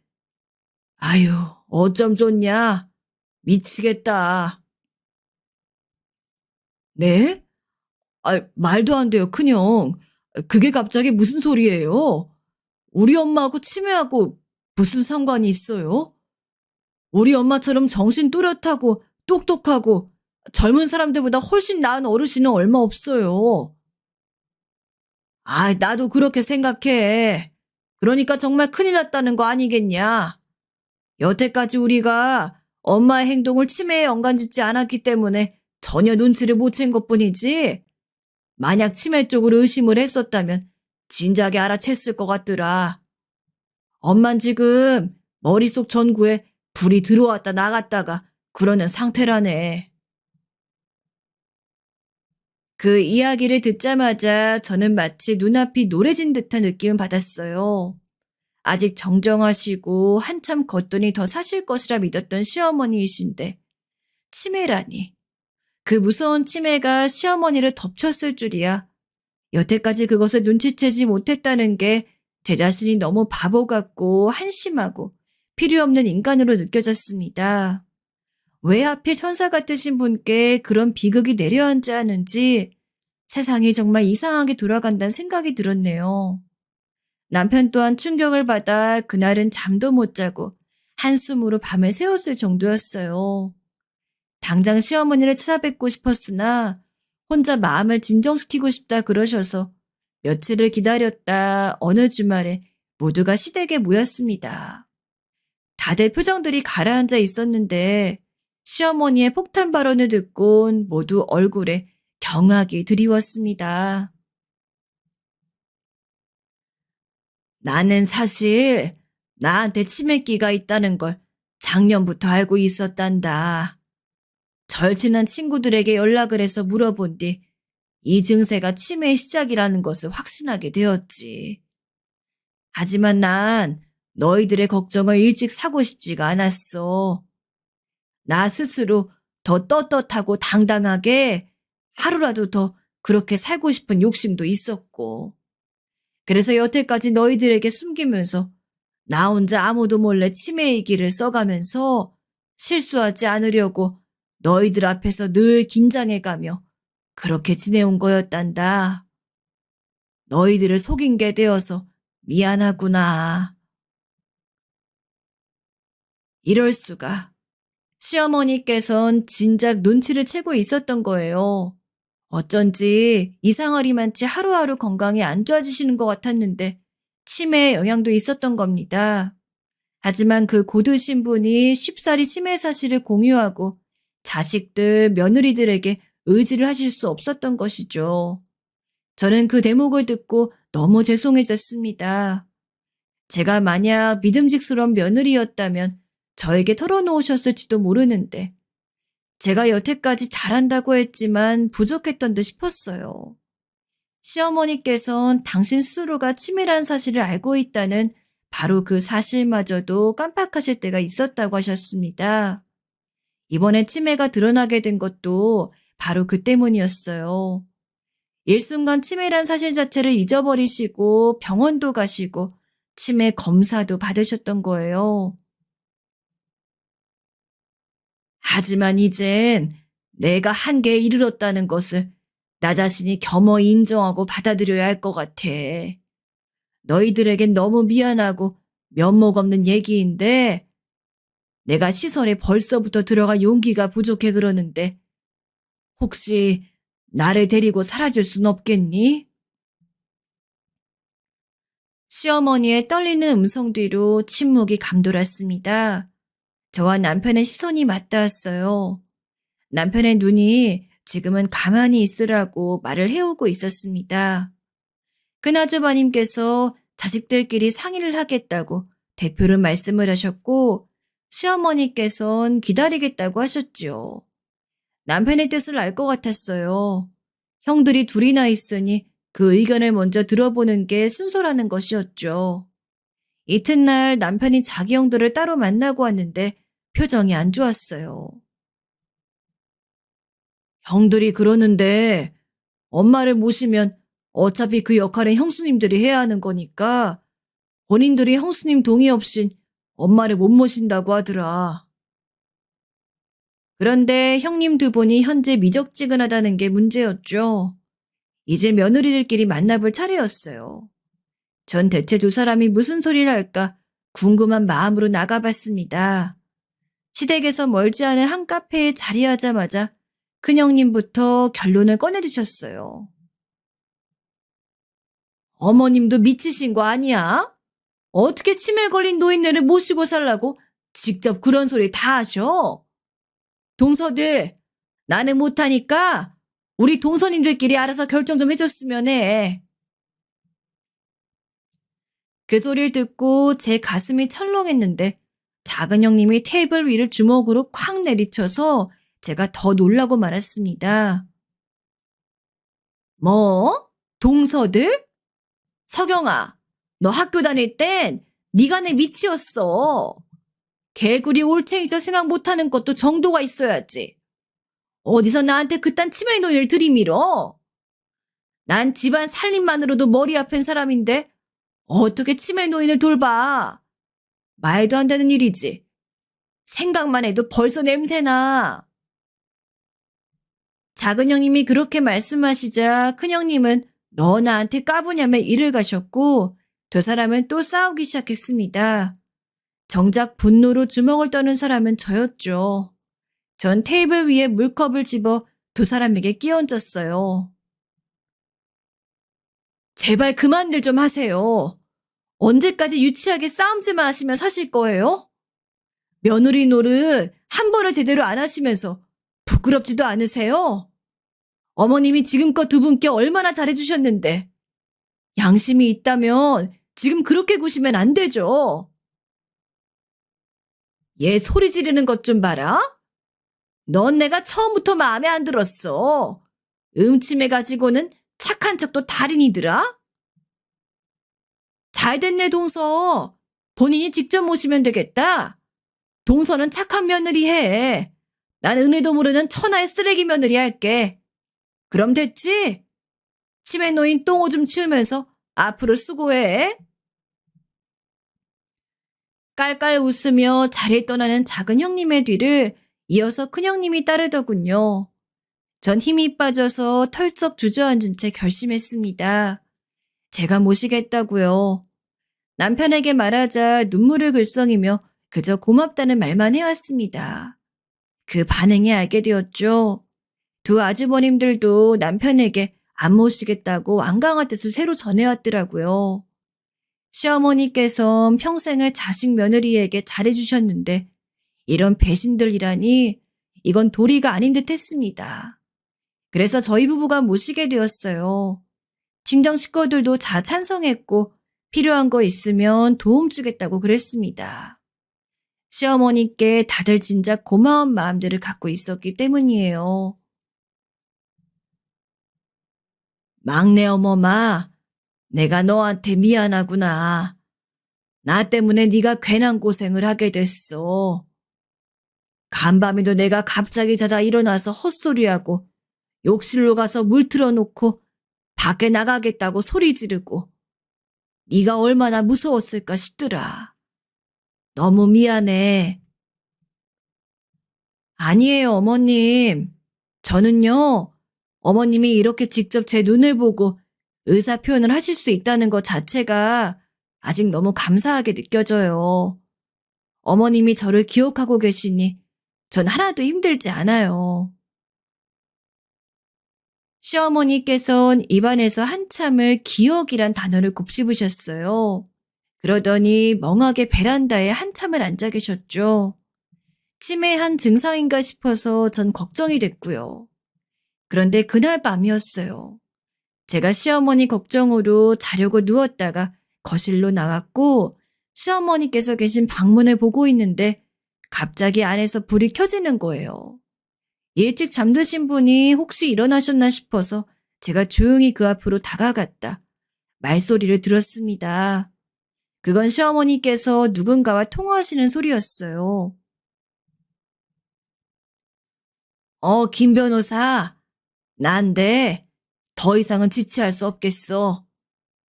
아유, 어쩜 좋냐? 미치겠다. 네? 말도 안 돼요, 큰형. 그게 갑자기 무슨 소리예요? 우리 엄마하고 치매하고 무슨 상관이 있어요? 우리 엄마처럼 정신 또렷하고 똑똑하고 젊은 사람들보다 훨씬 나은 어르신은 얼마 없어요. 나도 그렇게 생각해. 그러니까 정말 큰일 났다는 거 아니겠냐? 여태까지 우리가 엄마의 행동을 치매에 연관짓지 않았기 때문에 전혀 눈치를 못 챈 것뿐이지. 만약 치매 쪽으로 의심을 했었다면 진작에 알아챘을 것 같더라. 엄만 지금 머릿속 전구에 불이 들어왔다 나갔다가 그러는 상태라네. 그 이야기를 듣자마자 저는 마치 눈앞이 노래진 듯한 느낌을 받았어요. 아직 정정하시고 한참 걷더니 더 사실 것이라 믿었던 시어머니이신데 치매라니. 그 무서운 치매가 시어머니를 덮쳤을 줄이야. 여태까지 그것을 눈치채지 못했다는 게 제 자신이 너무 바보 같고 한심하고 필요 없는 인간으로 느껴졌습니다. 왜 하필 천사 같으신 분께 그런 비극이 내려앉지 않은지 세상이 정말 이상하게 돌아간다는 생각이 들었네요. 남편 또한 충격을 받아 그날은 잠도 못 자고 한숨으로 밤을 새웠을 정도였어요. 당장 시어머니를 찾아뵙고 싶었으나 혼자 마음을 진정시키고 싶다 그러셔서 며칠을 기다렸다 어느 주말에 모두가 시댁에 모였습니다. 다들 표정들이 가라앉아 있었는데 시어머니의 폭탄 발언을 듣곤 모두 얼굴에 경악이 드리웠습니다. 나는 사실 나한테 치매기가 있다는 걸 작년부터 알고 있었단다. 절친한 친구들에게 연락을 해서 물어본 뒤 이 증세가 치매의 시작이라는 것을 확신하게 되었지. 하지만 난 너희들의 걱정을 일찍 사고 싶지가 않았어. 나 스스로 더 떳떳하고 당당하게 하루라도 더 그렇게 살고 싶은 욕심도 있었고. 그래서 여태까지 너희들에게 숨기면서 나 혼자 아무도 몰래 치매의 길을 써가면서 실수하지 않으려고 너희들 앞에서 늘 긴장해가며 그렇게 지내온 거였단다. 너희들을 속인 게 되어서 미안하구나. 이럴 수가. 시어머니께선 진작 눈치를 채고 있었던 거예요. 어쩐지 이상하리만치 하루하루 건강이 안 좋아지시는 것 같았는데 치매에 영향도 있었던 겁니다. 하지만 그 고드신 분이 쉽사리 치매 사실을 공유하고 자식들, 며느리들에게 의지를 하실 수 없었던 것이죠. 저는 그 대목을 듣고 너무 죄송해졌습니다. 제가 만약 믿음직스러운 며느리였다면 저에게 털어놓으셨을지도 모르는데 제가 여태까지 잘한다고 했지만 부족했던 듯 싶었어요. 시어머니께선 당신 스스로가 치매란 사실을 알고 있다는 바로 그 사실마저도 깜빡하실 때가 있었다고 하셨습니다. 이번에 치매가 드러나게 된 것도 바로 그 때문이었어요. 일순간 치매란 사실 자체를 잊어버리시고 병원도 가시고 치매 검사도 받으셨던 거예요. 하지만 이젠 내가 한계에 이르렀다는 것을 나 자신이 겸허히 인정하고 받아들여야 할 것 같아. 너희들에겐 너무 미안하고 면목 없는 얘기인데 내가 시설에 벌써부터 들어갈 용기가 부족해 그러는데 혹시 나를 데리고 사라질 순 없겠니? 시어머니의 떨리는 음성 뒤로 침묵이 감돌았습니다. 저와 남편의 시선이 맞닿았어요. 남편의 눈이 지금은 가만히 있으라고 말을 해오고 있었습니다. 큰아주버님께서 자식들끼리 상의를 하겠다고 대표로 말씀을 하셨고 시어머니께선 기다리겠다고 하셨지요. 남편의 뜻을 알 것 같았어요. 형들이 둘이나 있으니 그 의견을 먼저 들어보는 게 순서라는 것이었죠. 이튿날 남편이 자기 형들을 따로 만나고 왔는데 표정이 안 좋았어요. 형들이 그러는데 엄마를 모시면 어차피 그 역할은 형수님들이 해야 하는 거니까 본인들이 형수님 동의 없인 엄마를 못 모신다고 하더라. 그런데 형님 두 분이 현재 미적지근하다는 게 문제였죠. 이제 며느리들끼리 만나볼 차례였어요. 전 대체 두 사람이 무슨 소리를 할까 궁금한 마음으로 나가봤습니다. 시댁에서 멀지 않은 한 카페에 자리하자마자 큰형님부터 결론을 꺼내주셨어요. 어머님도 미치신 거 아니야? 어떻게 치매 걸린 노인네를 모시고 살라고 직접 그런 소리 다 하셔? 동서들, 나는 못하니까 우리 동서님들끼리 알아서 결정 좀 해줬으면 해. 그 소리를 듣고 제 가슴이 철렁했는데 작은 형님이 테이블 위를 주먹으로 콱 내리쳐서 제가 더 놀라고 말았습니다. 뭐? 동서들? 서경아, 너 학교 다닐 땐 네가 내 밑이었어. 개구리 올챙이저 생각 못하는 것도 정도가 있어야지. 어디서 나한테 그딴 치매 노인을 들이밀어? 난 집안 살림만으로도 머리 아픈 사람인데 어떻게 치매 노인을 돌봐? 말도 안 되는 일이지. 생각만 해도 벌써 냄새나. 작은 형님이 그렇게 말씀하시자 큰 형님은 너 나한테 까부냐며 일을 가셨고 두 사람은 또 싸우기 시작했습니다. 정작 분노로 주먹을 떠는 사람은 저였죠. 전 테이블 위에 물컵을 집어 두 사람에게 끼얹었어요. 제발 그만들 좀 하세요. 언제까지 유치하게 싸움질만 하시면 사실 거예요? 며느리 노릇 한 번을 제대로 안 하시면서 부끄럽지도 않으세요? 어머님이 지금껏 두 분께 얼마나 잘해주셨는데 양심이 있다면 지금 그렇게 구시면 안 되죠. 얘 소리 지르는 것 좀 봐라. 넌 내가 처음부터 마음에 안 들었어. 음침해가지고는 착한 척도 달인이더라. 잘됐네 동서. 본인이 직접 모시면 되겠다. 동서는 착한 며느리 해. 난 은혜도 모르는 천하의 쓰레기 며느리 할게. 그럼 됐지? 치매 노인 똥오줌 치우면서 앞으로 수고해. 깔깔 웃으며 자리에 떠나는 작은 형님의 뒤를 이어서 큰 형님이 따르더군요. 전 힘이 빠져서 털썩 주저앉은 채 결심했습니다. 제가 모시겠다고요. 남편에게 말하자 눈물을 글썽이며 그저 고맙다는 말만 해왔습니다. 그 반응에 알게 되었죠. 두 아주버님들도 남편에게 안 모시겠다고 완강한 뜻을 새로 전해왔더라고요. 시어머니께선 평생을 자식 며느리에게 잘해주셨는데 이런 배신들이라니 이건 도리가 아닌 듯 했습니다. 그래서 저희 부부가 모시게 되었어요. 친정 식구들도 다 찬성했고 필요한 거 있으면 도움 주겠다고 그랬습니다. 시어머니께 다들 진작 고마운 마음들을 갖고 있었기 때문이에요. 막내 어머마, 내가 너한테 미안하구나. 나 때문에 네가 괜한 고생을 하게 됐어. 간밤에도 내가 갑자기 자다 일어나서 헛소리하고 욕실로 가서 물 틀어놓고 밖에 나가겠다고 소리 지르고 네가 얼마나 무서웠을까 싶더라. 너무 미안해. 아니에요, 어머님. 저는요, 어머님이 이렇게 직접 제 눈을 보고 의사 표현을 하실 수 있다는 것 자체가 아직 너무 감사하게 느껴져요. 어머님이 저를 기억하고 계시니 전 하나도 힘들지 않아요. 시어머니께선 입안에서 한참을 기억이란 단어를 곱씹으셨어요. 그러더니 멍하게 베란다에 한참을 앉아 계셨죠. 치매한 증상인가 싶어서 전 걱정이 됐고요. 그런데 그날 밤이었어요. 제가 시어머니 걱정으로 자려고 누웠다가 거실로 나왔고 시어머니께서 계신 방문을 보고 있는데 갑자기 안에서 불이 켜지는 거예요. 일찍 잠드신 분이 혹시 일어나셨나 싶어서 제가 조용히 그 앞으로 다가갔다. 말소리를 들었습니다. 그건 시어머니께서 누군가와 통화하시는 소리였어요. 김 변호사. 난데 더 이상은 지체할 수 없겠어.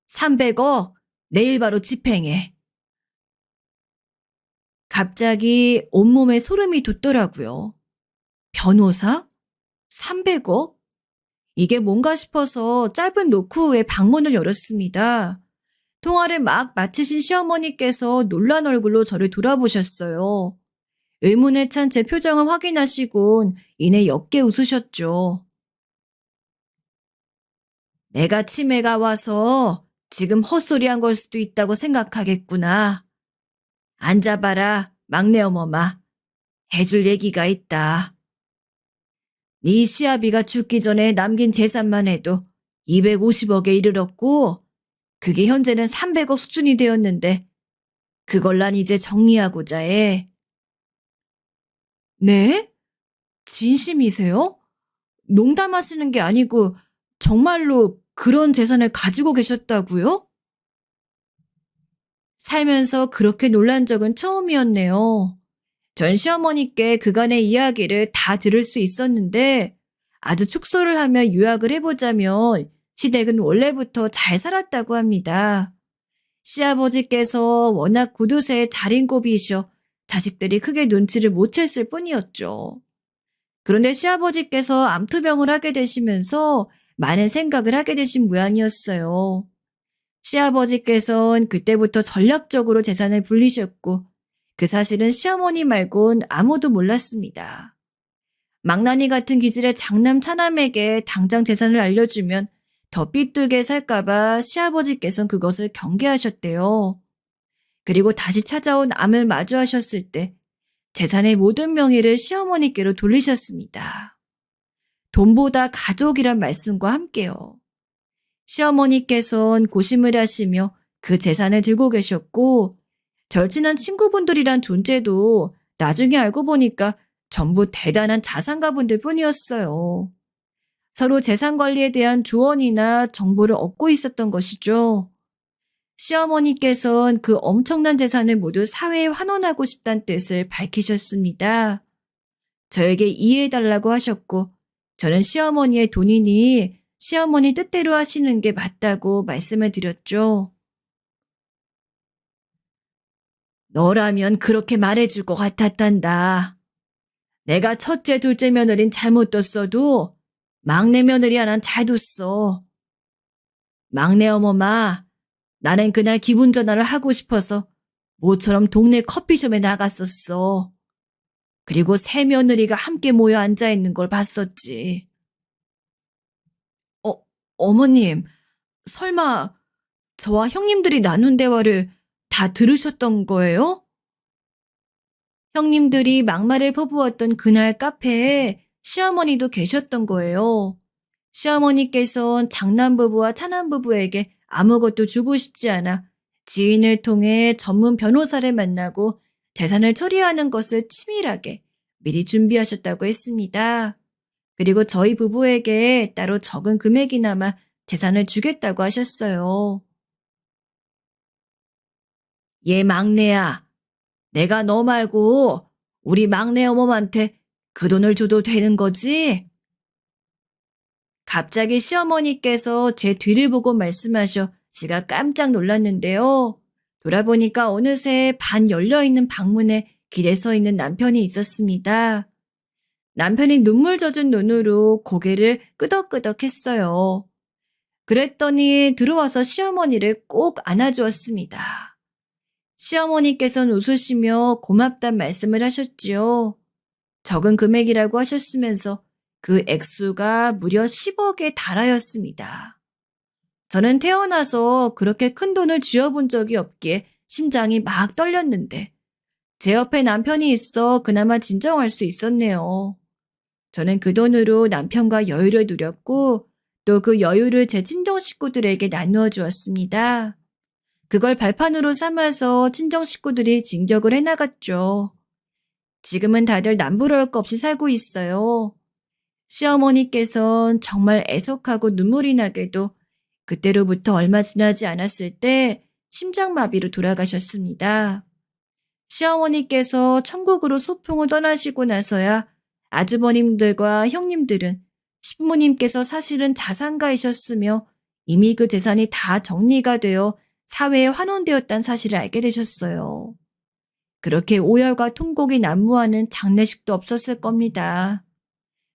300억 내일 바로 집행해. 갑자기 온몸에 소름이 돋더라고요. 변호사? 300억? 이게 뭔가 싶어서 짧은 노크 후에 방문을 열었습니다. 통화를 막 마치신 시어머니께서 놀란 얼굴로 저를 돌아보셨어요. 의문에 찬 제 표정을 확인하시곤 이내 옅게 웃으셨죠. 내가 치매가 와서 지금 헛소리한 걸 수도 있다고 생각하겠구나. 앉아봐라, 막내 어머마. 해줄 얘기가 있다. 네 시아비가 죽기 전에 남긴 재산만 해도 250억에 이르렀고 그게 현재는 300억 수준이 되었는데 그걸 난 이제 정리하고자 해. 네? 진심이세요? 농담하시는 게 아니고 정말로 그런 재산을 가지고 계셨다고요? 살면서 그렇게 놀란 적은 처음이었네요. 전 시어머니께 그간의 이야기를 다 들을 수 있었는데 아주 축소를 하며 요약을 해보자면 시댁은 원래부터 잘 살았다고 합니다. 시아버지께서 워낙 구두쇠의 자린고비이셔 자식들이 크게 눈치를 못 챘을 뿐이었죠. 그런데 시아버지께서 암투병을 하게 되시면서 많은 생각을 하게 되신 모양이었어요. 시아버지께서는 그때부터 전략적으로 재산을 불리셨고 그 사실은 시어머니 말곤 아무도 몰랐습니다. 망나니 같은 기질의 장남 차남에게 당장 재산을 알려주면 더 삐뚤게 살까봐 시아버지께서는 그것을 경계하셨대요. 그리고 다시 찾아온 암을 마주하셨을 때 재산의 모든 명의를 시어머니께로 돌리셨습니다. 돈보다 가족이란 말씀과 함께요. 시어머니께서는 고심을 하시며 그 재산을 들고 계셨고 절친한 친구분들이란 존재도 나중에 알고 보니까 전부 대단한 자산가분들 뿐이었어요. 서로 재산 관리에 대한 조언이나 정보를 얻고 있었던 것이죠. 시어머니께서는 그 엄청난 재산을 모두 사회에 환원하고 싶다는 뜻을 밝히셨습니다. 저에게 이해해달라고 하셨고 저는 시어머니의 돈이니 시어머니 뜻대로 하시는 게 맞다고 말씀을 드렸죠. 너라면 그렇게 말해줄 것 같았단다. 내가 첫째, 둘째 며느린 잘못 뒀어도 막내 며느리 하나는 잘 뒀어. 막내 어머마, 나는 그날 기분 전환을 하고 싶어서 모처럼 동네 커피숍에 나갔었어. 그리고 세 며느리가 함께 모여 앉아있는 걸 봤었지. 어, 어머님, 설마 저와 형님들이 나눈 대화를 다 들으셨던 거예요? 형님들이 막말을 퍼부었던 그날 카페에 시어머니도 계셨던 거예요. 시어머니께선 장남부부와 차남부부에게 아무것도 주고 싶지 않아 지인을 통해 전문 변호사를 만나고 재산을 처리하는 것을 치밀하게 미리 준비하셨다고 했습니다. 그리고 저희 부부에게 따로 적은 금액이나마 재산을 주겠다고 하셨어요. 얘 막내야, 내가 너 말고 우리 막내 어머한테 그 돈을 줘도 되는 거지? 갑자기 시어머니께서 제 뒤를 보고 말씀하셔 제가 깜짝 놀랐는데요. 돌아보니까 어느새 반 열려있는 방문에 길에 서 있는 남편이 있었습니다. 남편이 눈물 젖은 눈으로 고개를 끄덕끄덕 했어요. 그랬더니 들어와서 시어머니를 꼭 안아주었습니다. 시어머니께서는 웃으시며 고맙단 말씀을 하셨지요. 적은 금액이라고 하셨으면서 그 액수가 무려 10억에 달하였습니다. 저는 태어나서 그렇게 큰 돈을 쥐어본 적이 없기에 심장이 막 떨렸는데 제 옆에 남편이 있어 그나마 진정할 수 있었네요. 저는 그 돈으로 남편과 여유를 누렸고 또 그 여유를 제 친정 식구들에게 나누어 주었습니다. 그걸 발판으로 삼아서 친정 식구들이 진격을 해나갔죠. 지금은 다들 남부러울 것 없이 살고 있어요. 시어머니께선 정말 애석하고 눈물이 나게도 그때로부터 얼마 지나지 않았을 때 심장마비로 돌아가셨습니다. 시어머니께서 천국으로 소풍을 떠나시고 나서야 아주버님들과 형님들은 신부님께서 사실은 자산가이셨으며 이미 그 재산이 다 정리가 되어 사회에 환원되었다는 사실을 알게 되셨어요. 그렇게 오열과 통곡이 난무하는 장례식도 없었을 겁니다.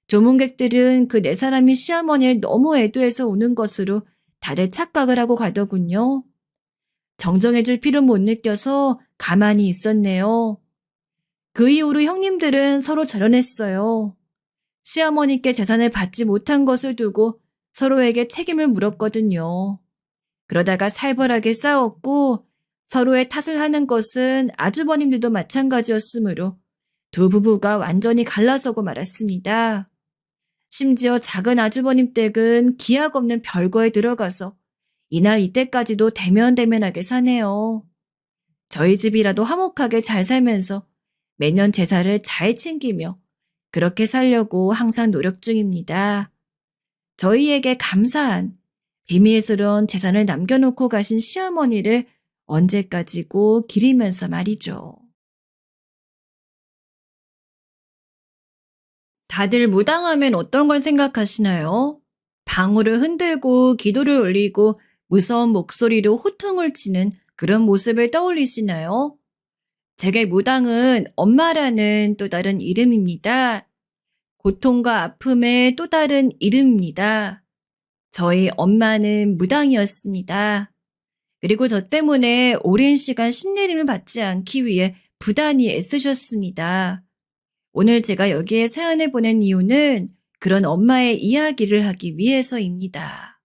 조문객들은 그 네 사람이 시어머니를 너무 애도해서 우는 것으로 다들 착각을 하고 가더군요. 정정해줄 필요 못 느껴서 가만히 있었네요. 그 이후로 형님들은 서로 절연했어요. 시어머니께 재산을 받지 못한 것을 두고 서로에게 책임을 물었거든요. 그러다가 살벌하게 싸웠고 서로의 탓을 하는 것은 아주버님들도 마찬가지였으므로 두 부부가 완전히 갈라서고 말았습니다. 심지어 작은 아주버님 댁은 기약 없는 별거에 들어가서 이날 이때까지도 대면대면하게 사네요. 저희 집이라도 화목하게 잘 살면서 매년 제사를 잘 챙기며 그렇게 살려고 항상 노력 중입니다. 저희에게 감사한 비밀스러운 재산을 남겨놓고 가신 시어머니를 언제까지고 기리면서 말이죠. 다들 무당하면 어떤 걸 생각하시나요? 방울을 흔들고 기도를 올리고 무서운 목소리로 호통을 치는 그런 모습을 떠올리시나요? 제게 무당은 엄마라는 또 다른 이름입니다. 고통과 아픔의 또 다른 이름입니다. 저희 엄마는 무당이었습니다. 그리고 저 때문에 오랜 시간 신내림을 받지 않기 위해 부단히 애쓰셨습니다. 오늘 제가 여기에 사연을 보낸 이유는 그런 엄마의 이야기를 하기 위해서입니다.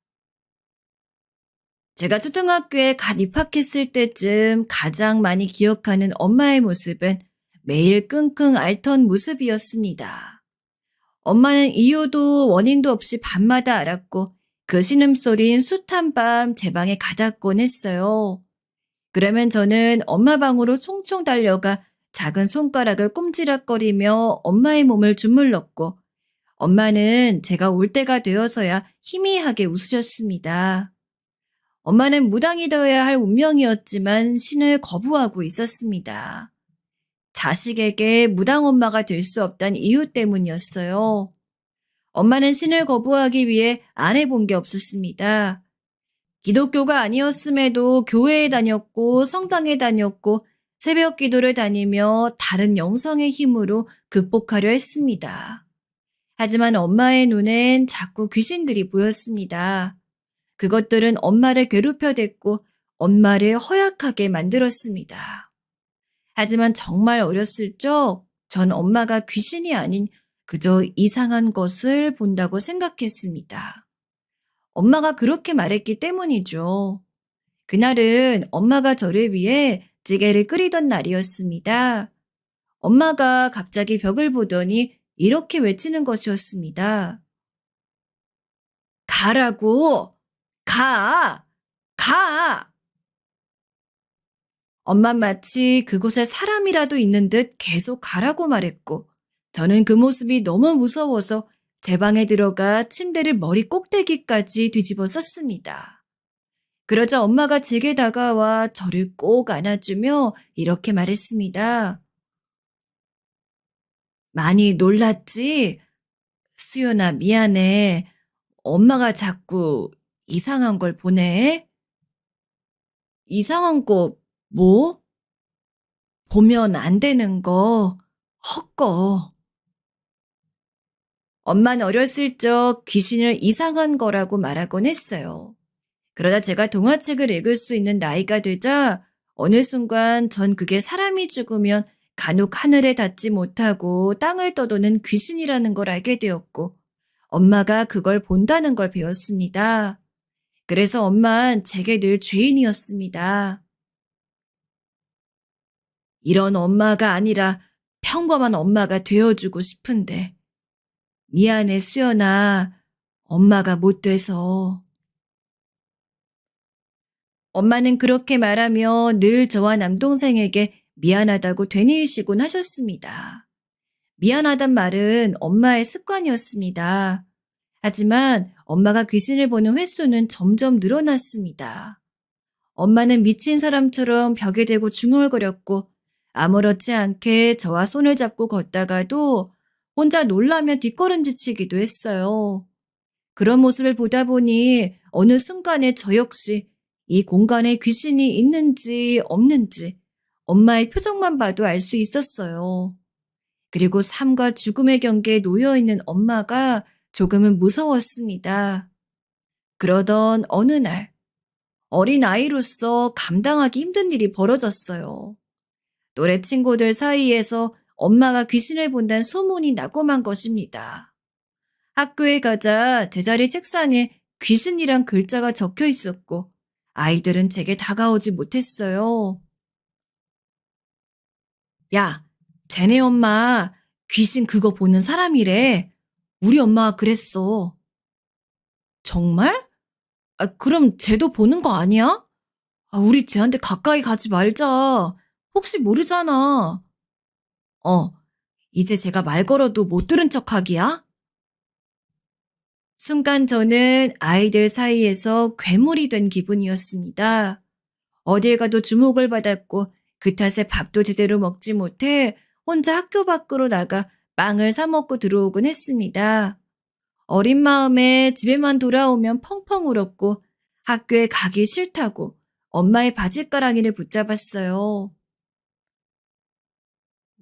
제가 초등학교에 갓 입학했을 때쯤 가장 많이 기억하는 엄마의 모습은 매일 끙끙 앓던 모습이었습니다. 엄마는 이유도 원인도 없이 밤마다 앓았고 그 신음소리인 숱한 밤 제 방에 가닿곤 했어요. 그러면 저는 엄마 방으로 총총 달려가 작은 손가락을 꼼지락거리며 엄마의 몸을 주물렀고 엄마는 제가 올 때가 되어서야 희미하게 웃으셨습니다. 엄마는 무당이 되어야 할 운명이었지만 신을 거부하고 있었습니다. 자식에게 무당 엄마가 될 수 없다는 이유 때문이었어요. 엄마는 신을 거부하기 위해 안 해본 게 없었습니다. 기독교가 아니었음에도 교회에 다녔고 성당에 다녔고 새벽 기도를 다니며 다른 영성의 힘으로 극복하려 했습니다. 하지만 엄마의 눈엔 자꾸 귀신들이 보였습니다. 그것들은 엄마를 괴롭혀댔고 엄마를 허약하게 만들었습니다. 하지만 정말 어렸을 적 전 엄마가 귀신이 아닌 그저 이상한 것을 본다고 생각했습니다. 엄마가 그렇게 말했기 때문이죠. 그날은 엄마가 저를 위해 찌개를 끓이던 날이었습니다. 엄마가 갑자기 벽을 보더니 이렇게 외치는 것이었습니다. 가라고! 가! 가! 엄만 마치 그곳에 사람이라도 있는 듯 계속 가라고 말했고 저는 그 모습이 너무 무서워서 제 방에 들어가 침대를 머리 꼭대기까지 뒤집어 썼습니다. 그러자 엄마가 제게 다가와 저를 꼭 안아주며 이렇게 말했습니다. 많이 놀랐지? 수연아, 미안해. 엄마가 자꾸 이상한 걸 보내. 이상한 거 뭐? 보면 안 되는 거, 헛거. 엄마는 어렸을 적 귀신을 이상한 거라고 말하곤 했어요. 그러다 제가 동화책을 읽을 수 있는 나이가 되자 어느 순간 전 그게 사람이 죽으면 간혹 하늘에 닿지 못하고 땅을 떠도는 귀신이라는 걸 알게 되었고 엄마가 그걸 본다는 걸 배웠습니다. 그래서 엄마는 제게 늘 죄인이었습니다. 이런 엄마가 아니라 평범한 엄마가 되어주고 싶은데 미안해 수연아, 엄마가 못 돼서. 엄마는 그렇게 말하며 늘 저와 남동생에게 미안하다고 되뇌이시곤 하셨습니다. 미안하단 말은 엄마의 습관이었습니다. 하지만 엄마가 귀신을 보는 횟수는 점점 늘어났습니다. 엄마는 미친 사람처럼 벽에 대고 중얼거렸고 아무렇지 않게 저와 손을 잡고 걷다가도 혼자 놀라며 뒷걸음질치기도 했어요. 그런 모습을 보다 보니 어느 순간에 저 역시 이 공간에 귀신이 있는지 없는지 엄마의 표정만 봐도 알 수 있었어요. 그리고 삶과 죽음의 경계에 놓여 있는 엄마가 조금은 무서웠습니다. 그러던 어느 날 어린 아이로서 감당하기 힘든 일이 벌어졌어요. 또래 친구들 사이에서 엄마가 귀신을 본다는 소문이 나고만 것입니다. 학교에 가자 제자리 책상에 귀신이란 글자가 적혀 있었고 아이들은 제게 다가오지 못했어요. 야, 쟤네 엄마 귀신 그거 보는 사람이래. 우리 엄마가 그랬어. 정말? 아, 그럼 쟤도 보는 거 아니야? 아, 우리 쟤한테 가까이 가지 말자. 혹시 모르잖아. 어, 이제 제가 말 걸어도 못 들은 척 하기야? 순간 저는 아이들 사이에서 괴물이 된 기분이었습니다. 어딜 가도 주목을 받았고 그 탓에 밥도 제대로 먹지 못해 혼자 학교 밖으로 나가 빵을 사 먹고 들어오곤 했습니다. 어린 마음에 집에만 돌아오면 펑펑 울었고 학교에 가기 싫다고 엄마의 바짓가랑이를 붙잡았어요.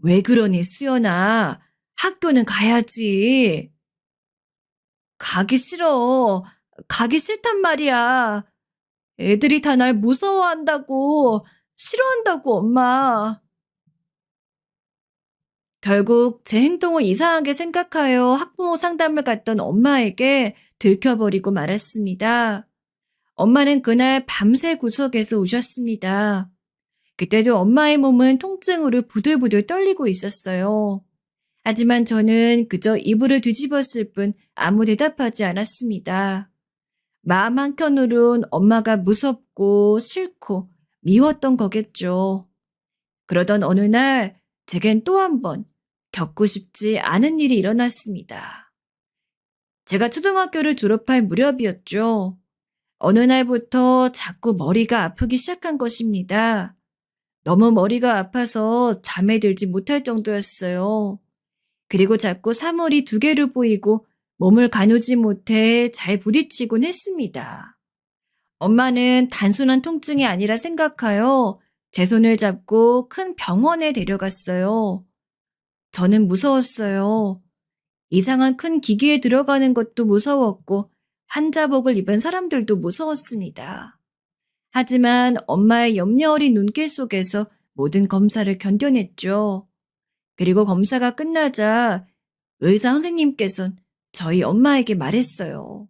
왜 그러니 수연아? 학교는 가야지. 가기 싫어. 가기 싫단 말이야. 애들이 다 날 무서워한다고, 싫어한다고, 엄마. 결국 제 행동을 이상하게 생각하여 학부모 상담을 갔던 엄마에게 들켜버리고 말았습니다. 엄마는 그날 밤새 구석에서 우셨습니다. 그때도 엄마의 몸은 통증으로 부들부들 떨리고 있었어요. 하지만 저는 그저 이불을 뒤집었을 뿐 아무 대답하지 않았습니다. 마음 한켠으론 엄마가 무섭고 싫고 미웠던 거겠죠. 그러던 어느 날 제겐 또 한 번 겪고 싶지 않은 일이 일어났습니다. 제가 초등학교를 졸업할 무렵이었죠. 어느 날부터 자꾸 머리가 아프기 시작한 것입니다. 너무 머리가 아파서 잠에 들지 못할 정도였어요. 그리고 자꾸 사물이 두 개로 보이고 몸을 가누지 못해 잘 부딪히곤 했습니다. 엄마는 단순한 통증이 아니라 생각하여 제 손을 잡고 큰 병원에 데려갔어요. 저는 무서웠어요. 이상한 큰 기기에 들어가는 것도 무서웠고 환자복을 입은 사람들도 무서웠습니다. 하지만 엄마의 염려 어린 눈길 속에서 모든 검사를 견뎌냈죠. 그리고 검사가 끝나자 의사 선생님께선 저희 엄마에게 말했어요.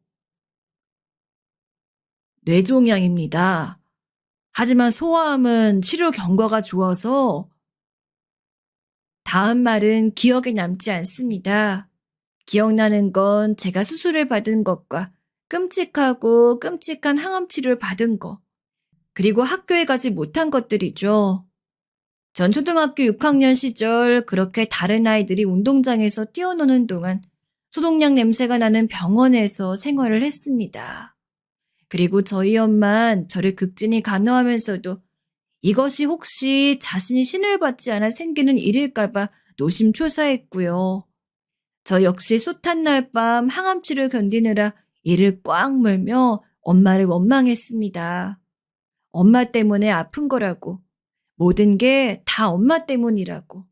뇌종양입니다. 하지만 소아암은 치료 경과가 좋아서 다음 말은 기억에 남지 않습니다. 기억나는 건 제가 수술을 받은 것과 끔찍하고 끔찍한 항암 치료를 받은 것, 그리고 학교에 가지 못한 것들이죠. 전 초등학교 6학년 시절 그렇게 다른 아이들이 운동장에서 뛰어노는 동안 소독약 냄새가 나는 병원에서 생활을 했습니다. 그리고 저희 엄만 저를 극진히 간호하면서도 이것이 혹시 자신이 신을 받지 않아 생기는 일일까봐 노심초사했고요. 저 역시 숱한 날 밤 항암치를 견디느라 이를 꽉 물며 엄마를 원망했습니다. 엄마 때문에 아픈 거라고. 모든 게 다 엄마 때문이라고.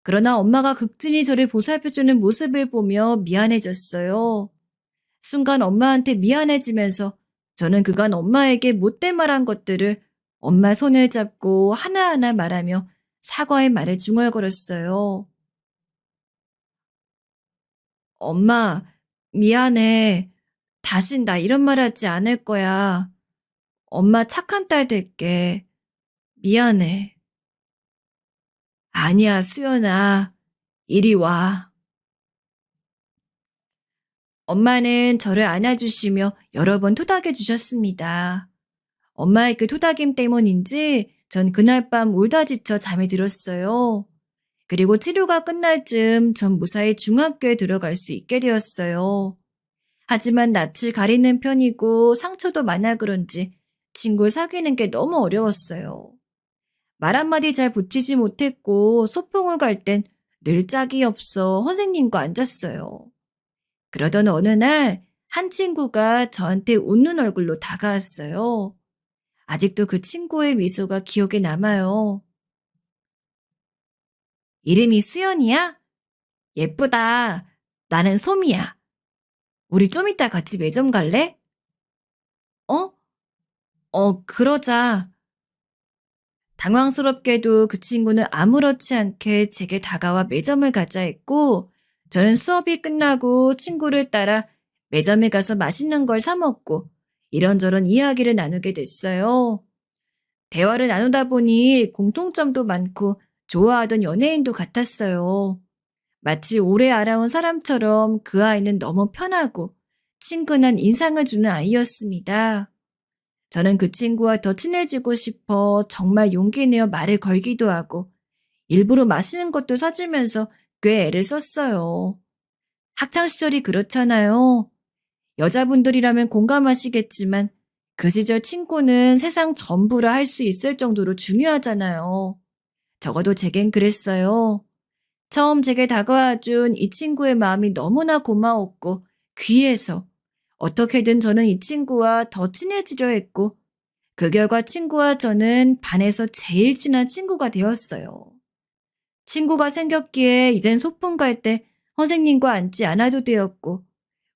그러나 엄마가 극진히 저를 보살펴주는 모습을 보며 미안해졌어요. 순간 엄마한테 미안해지면서 저는 그간 엄마에게 못된 말한 것들을 엄마 손을 잡고 하나하나 말하며 사과의 말에 중얼거렸어요. 엄마, 미안해. 다신 나 이런 말 하지 않을 거야. 엄마 착한 딸 될게. 미안해. 아니야, 수연아. 이리 와. 엄마는 저를 안아주시며 여러 번 토닥여 주셨습니다. 엄마의 그 토닥임 때문인지 전 그날 밤 울다 지쳐 잠에 들었어요. 그리고 치료가 끝날 즈음 전 무사히 중학교에 들어갈 수 있게 되었어요. 하지만 낯을 가리는 편이고 상처도 많아 그런지 친구를 사귀는 게 너무 어려웠어요. 말 한마디 잘 붙이지 못했고 소풍을 갈 땐 늘 짝이 없어 선생님과 앉았어요. 그러던 어느 날 한 친구가 저한테 웃는 얼굴로 다가왔어요. 아직도 그 친구의 미소가 기억에 남아요. 이름이 수연이야? 예쁘다. 나는 소미야. 우리 좀 이따 같이 매점 갈래? 어? 그러자. 당황스럽게도 그 친구는 아무렇지 않게 제게 다가와 매점을 가자 했고, 저는 수업이 끝나고 친구를 따라 매점에 가서 맛있는 걸 사 먹고 이런저런 이야기를 나누게 됐어요. 대화를 나누다 보니 공통점도 많고 좋아하던 연예인도 같았어요. 마치 오래 알아온 사람처럼 그 아이는 너무 편하고 친근한 인상을 주는 아이였습니다. 저는 그 친구와 더 친해지고 싶어 정말 용기 내어 말을 걸기도 하고 일부러 맛있는 것도 사주면서 꽤 애를 썼어요. 학창시절이 그렇잖아요. 여자분들이라면 공감하시겠지만 그 시절 친구는 세상 전부라 할 수 있을 정도로 중요하잖아요. 적어도 제겐 그랬어요. 처음 제게 다가와준 이 친구의 마음이 너무나 고마웠고 귀해서 어떻게든 저는 이 친구와 더 친해지려 했고 그 결과 친구와 저는 반에서 제일 친한 친구가 되었어요. 친구가 생겼기에 이젠 소풍 갈 때 선생님과 앉지 않아도 되었고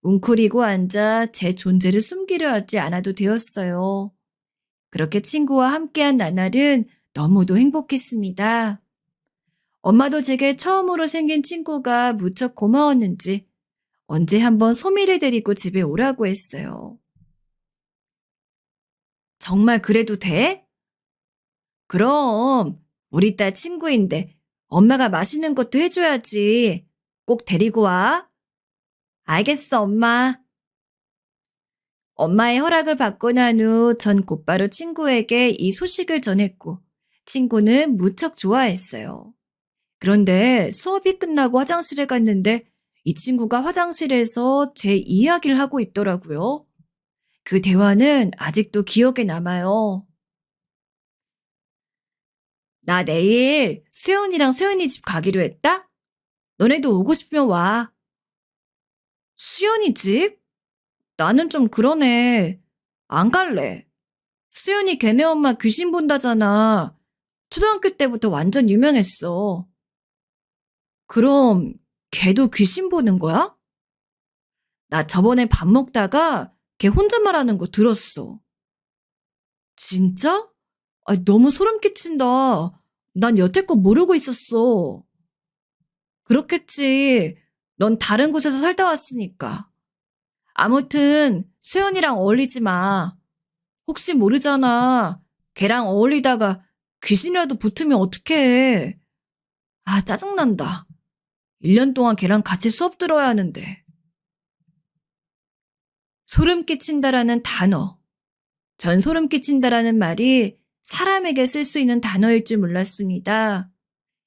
웅크리고 앉아 제 존재를 숨기려 하지 않아도 되었어요. 그렇게 친구와 함께한 나날은 너무도 행복했습니다. 엄마도 제게 처음으로 생긴 친구가 무척 고마웠는지 언제 한번 소미를 데리고 집에 오라고 했어요. 정말 그래도 돼? 그럼 우리 딸 친구인데 엄마가 맛있는 것도 해줘야지. 꼭 데리고 와. 알겠어, 엄마. 엄마의 허락을 받고 난 후 전 곧바로 친구에게 이 소식을 전했고 친구는 무척 좋아했어요. 그런데 수업이 끝나고 화장실에 갔는데 이 친구가 화장실에서 제 이야기를 하고 있더라고요. 그 대화는 아직도 기억에 남아요. 나 내일 수연이랑 소연이 집 가기로 했다? 너네도 오고 싶으면 와. 수연이 집? 나는 좀 그러네. 안 갈래. 수연이 걔네 엄마 귀신 본다잖아. 초등학교 때부터 완전 유명했어. 그럼 걔도 귀신 보는 거야? 나 저번에 밥 먹다가 걔 혼잣말하는 거 들었어. 진짜? 아, 너무 소름 끼친다. 난 여태껏 모르고 있었어. 그렇겠지. 넌 다른 곳에서 살다 왔으니까. 아무튼 수연이랑 어울리지 마. 혹시 모르잖아. 걔랑 어울리다가 귀신이라도 붙으면 어떡해. 아, 짜증난다. 1년 동안 걔랑 같이 수업 들어야 하는데. 소름 끼친다라는 단어. 전 소름 끼친다라는 말이 사람에게 쓸 수 있는 단어일 줄 몰랐습니다.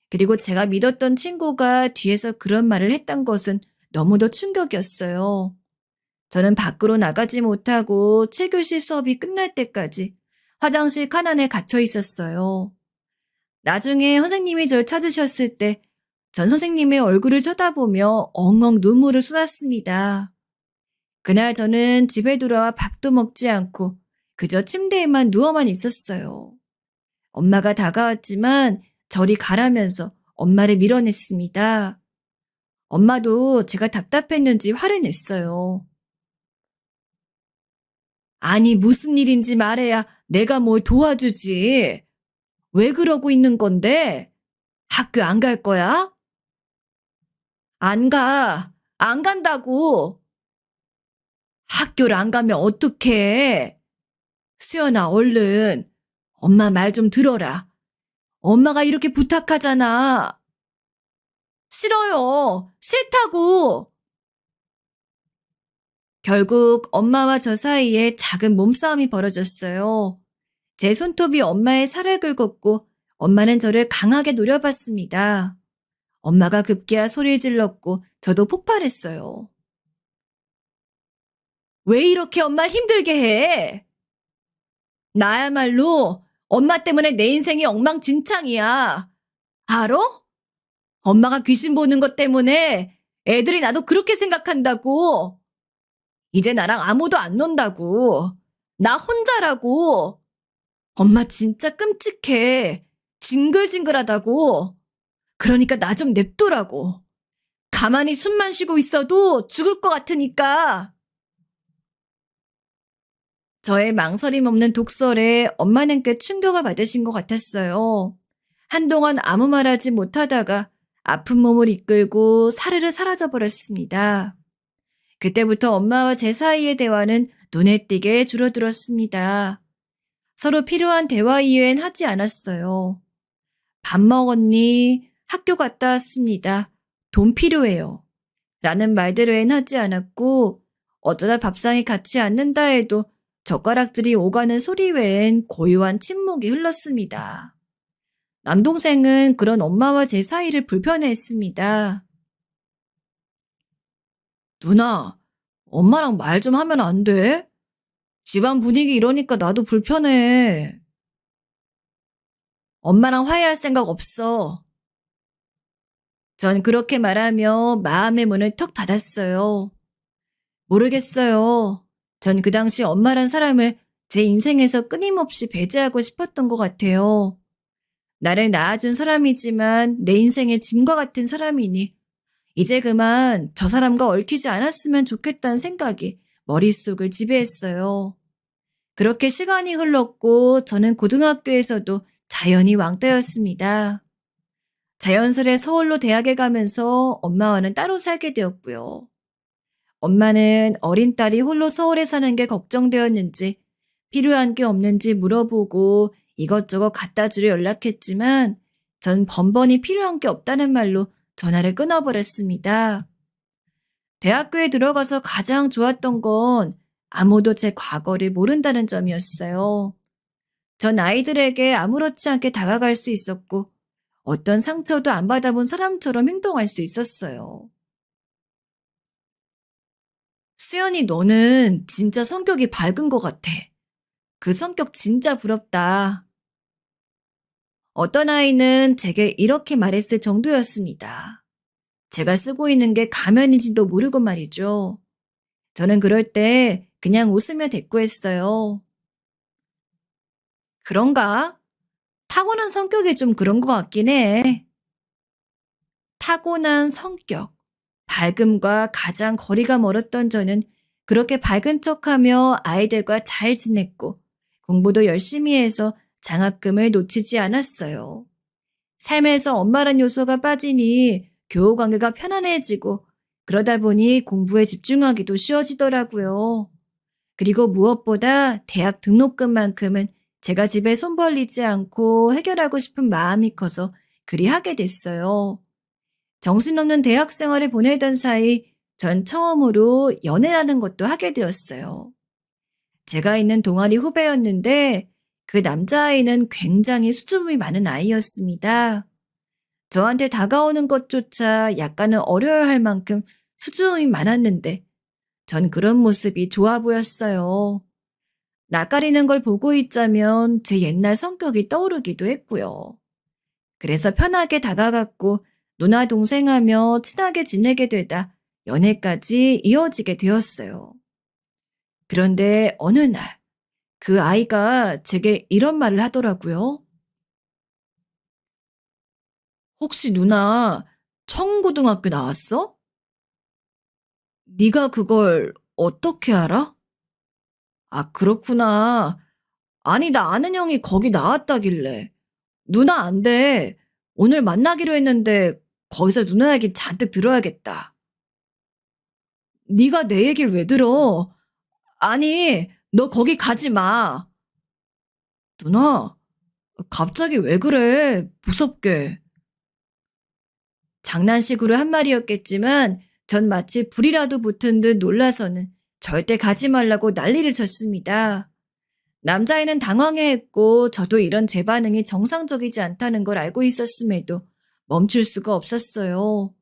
그리고 제가 믿었던 친구가 뒤에서 그런 말을 했던 것은 너무도 충격이었어요. 저는 밖으로 나가지 못하고 7교시 수업이 끝날 때까지 화장실 칸안에 갇혀 있었어요. 나중에 선생님이 절 찾으셨을 때 전 선생님의 얼굴을 쳐다보며 엉엉 눈물을 쏟았습니다. 그날 저는 집에 돌아와 밥도 먹지 않고 그저 침대에만 누워만 있었어요. 엄마가 다가왔지만 저리 가라면서 엄마를 밀어냈습니다. 엄마도 제가 답답했는지 화를 냈어요. 아니, 무슨 일인지 말해야 내가 뭘 도와주지. 왜 그러고 있는 건데? 학교 안 갈 거야? 안 가. 안 간다고. 학교를 안 가면 어떡해. 수연아, 얼른. 엄마 말 좀 들어라. 엄마가 이렇게 부탁하잖아. 싫어요. 싫다고. 결국 엄마와 저 사이에 작은 몸싸움이 벌어졌어요. 제 손톱이 엄마의 살을 긁었고 엄마는 저를 강하게 노려봤습니다. 엄마가 급기야 소리를 질렀고 저도 폭발했어요. 왜 이렇게 엄마를 힘들게 해? 나야말로 엄마 때문에 내 인생이 엉망진창이야. 알아? 엄마가 귀신 보는 것 때문에 애들이 나도 그렇게 생각한다고. 이제 나랑 아무도 안 논다고. 나 혼자라고. 엄마 진짜 끔찍해. 징글징글하다고. 그러니까 나 좀 냅두라고. 가만히 숨만 쉬고 있어도 죽을 것 같으니까. 저의 망설임 없는 독설에 엄마는 꽤 충격을 받으신 것 같았어요. 한동안 아무 말하지 못하다가 아픈 몸을 이끌고 사르르 사라져버렸습니다. 그때부터 엄마와 제 사이의 대화는 눈에 띄게 줄어들었습니다. 서로 필요한 대화 이외엔 하지 않았어요. 밥 먹었니? 학교 갔다 왔습니다. 돈 필요해요. 라는 말들 외엔 하지 않았고 어쩌다 밥상에 같이 앉는다 해도 젓가락질이 오가는 소리 외엔 고요한 침묵이 흘렀습니다. 남동생은 그런 엄마와 제 사이를 불편해했습니다. 누나, 엄마랑 말 좀 하면 안 돼? 집안 분위기 이러니까 나도 불편해. 엄마랑 화해할 생각 없어. 전 그렇게 말하며 마음의 문을 턱 닫았어요. 모르겠어요. 전 그 당시 엄마란 사람을 제 인생에서 끊임없이 배제하고 싶었던 것 같아요. 나를 낳아준 사람이지만 내 인생의 짐과 같은 사람이니 이제 그만 저 사람과 얽히지 않았으면 좋겠다는 생각이 머릿속을 지배했어요. 그렇게 시간이 흘렀고 저는 고등학교에서도 자연히 왕따였습니다. 자연스레 서울로 대학에 가면서 엄마와는 따로 살게 되었고요. 엄마는 어린 딸이 홀로 서울에 사는 게 걱정되었는지 필요한 게 없는지 물어보고 이것저것 갖다 주려 연락했지만 전 번번이 필요한 게 없다는 말로 전화를 끊어버렸습니다. 대학교에 들어가서 가장 좋았던 건 아무도 제 과거를 모른다는 점이었어요. 전 아이들에게 아무렇지 않게 다가갈 수 있었고 어떤 상처도 안 받아본 사람처럼 행동할 수 있었어요. 수연이 너는 진짜 성격이 밝은 것 같아. 그 성격 진짜 부럽다. 어떤 아이는 제게 이렇게 말했을 정도였습니다. 제가 쓰고 있는 게 가면인지도 모르고 말이죠. 저는 그럴 때 그냥 웃으며 대꾸했어요. 그런가? 타고난 성격이 좀 그런 것 같긴 해. 타고난 성격. 밝음과 가장 거리가 멀었던 저는 그렇게 밝은 척하며 아이들과 잘 지냈고 공부도 열심히 해서 장학금을 놓치지 않았어요. 삶에서 엄마란 요소가 빠지니 교우 관계가 편안해지고 그러다 보니 공부에 집중하기도 쉬워지더라고요. 그리고 무엇보다 대학 등록금만큼은 제가 집에 손 벌리지 않고 해결하고 싶은 마음이 커서 그리 하게 됐어요. 정신없는 대학 생활을 보내던 사이 전 처음으로 연애라는 것도 하게 되었어요. 제가 있는 동아리 후배였는데 그 남자아이는 굉장히 수줍음이 많은 아이였습니다. 저한테 다가오는 것조차 약간은 어려워할 만큼 수줍음이 많았는데 전 그런 모습이 좋아 보였어요. 낯가리는 걸 보고 있자면 제 옛날 성격이 떠오르기도 했고요. 그래서 편하게 다가갔고 누나 동생하며 친하게 지내게 되다 연애까지 이어지게 되었어요. 그런데 어느 날 그 아이가 제게 이런 말을 하더라고요. 혹시 누나 청고등학교 나왔어? 네가 그걸 어떻게 알아? 아, 그렇구나. 아니, 나 아는 형이 거기 나왔다길래. 누나 안 돼. 오늘 만나기로 했는데 거기서 누나 얘기 잔뜩 들어야겠다. 네가 내 얘기를 왜 들어? 아니, 너 거기 가지 마. 누나, 갑자기 왜 그래? 무섭게. 장난식으로 한 말이었겠지만 전 마치 불이라도 붙은 듯 놀라서는 절대 가지 말라고 난리를 쳤습니다. 남자애는 당황해했고 저도 이런 제 반응이 정상적이지 않다는 걸 알고 있었음에도 멈출 수가 없었어요.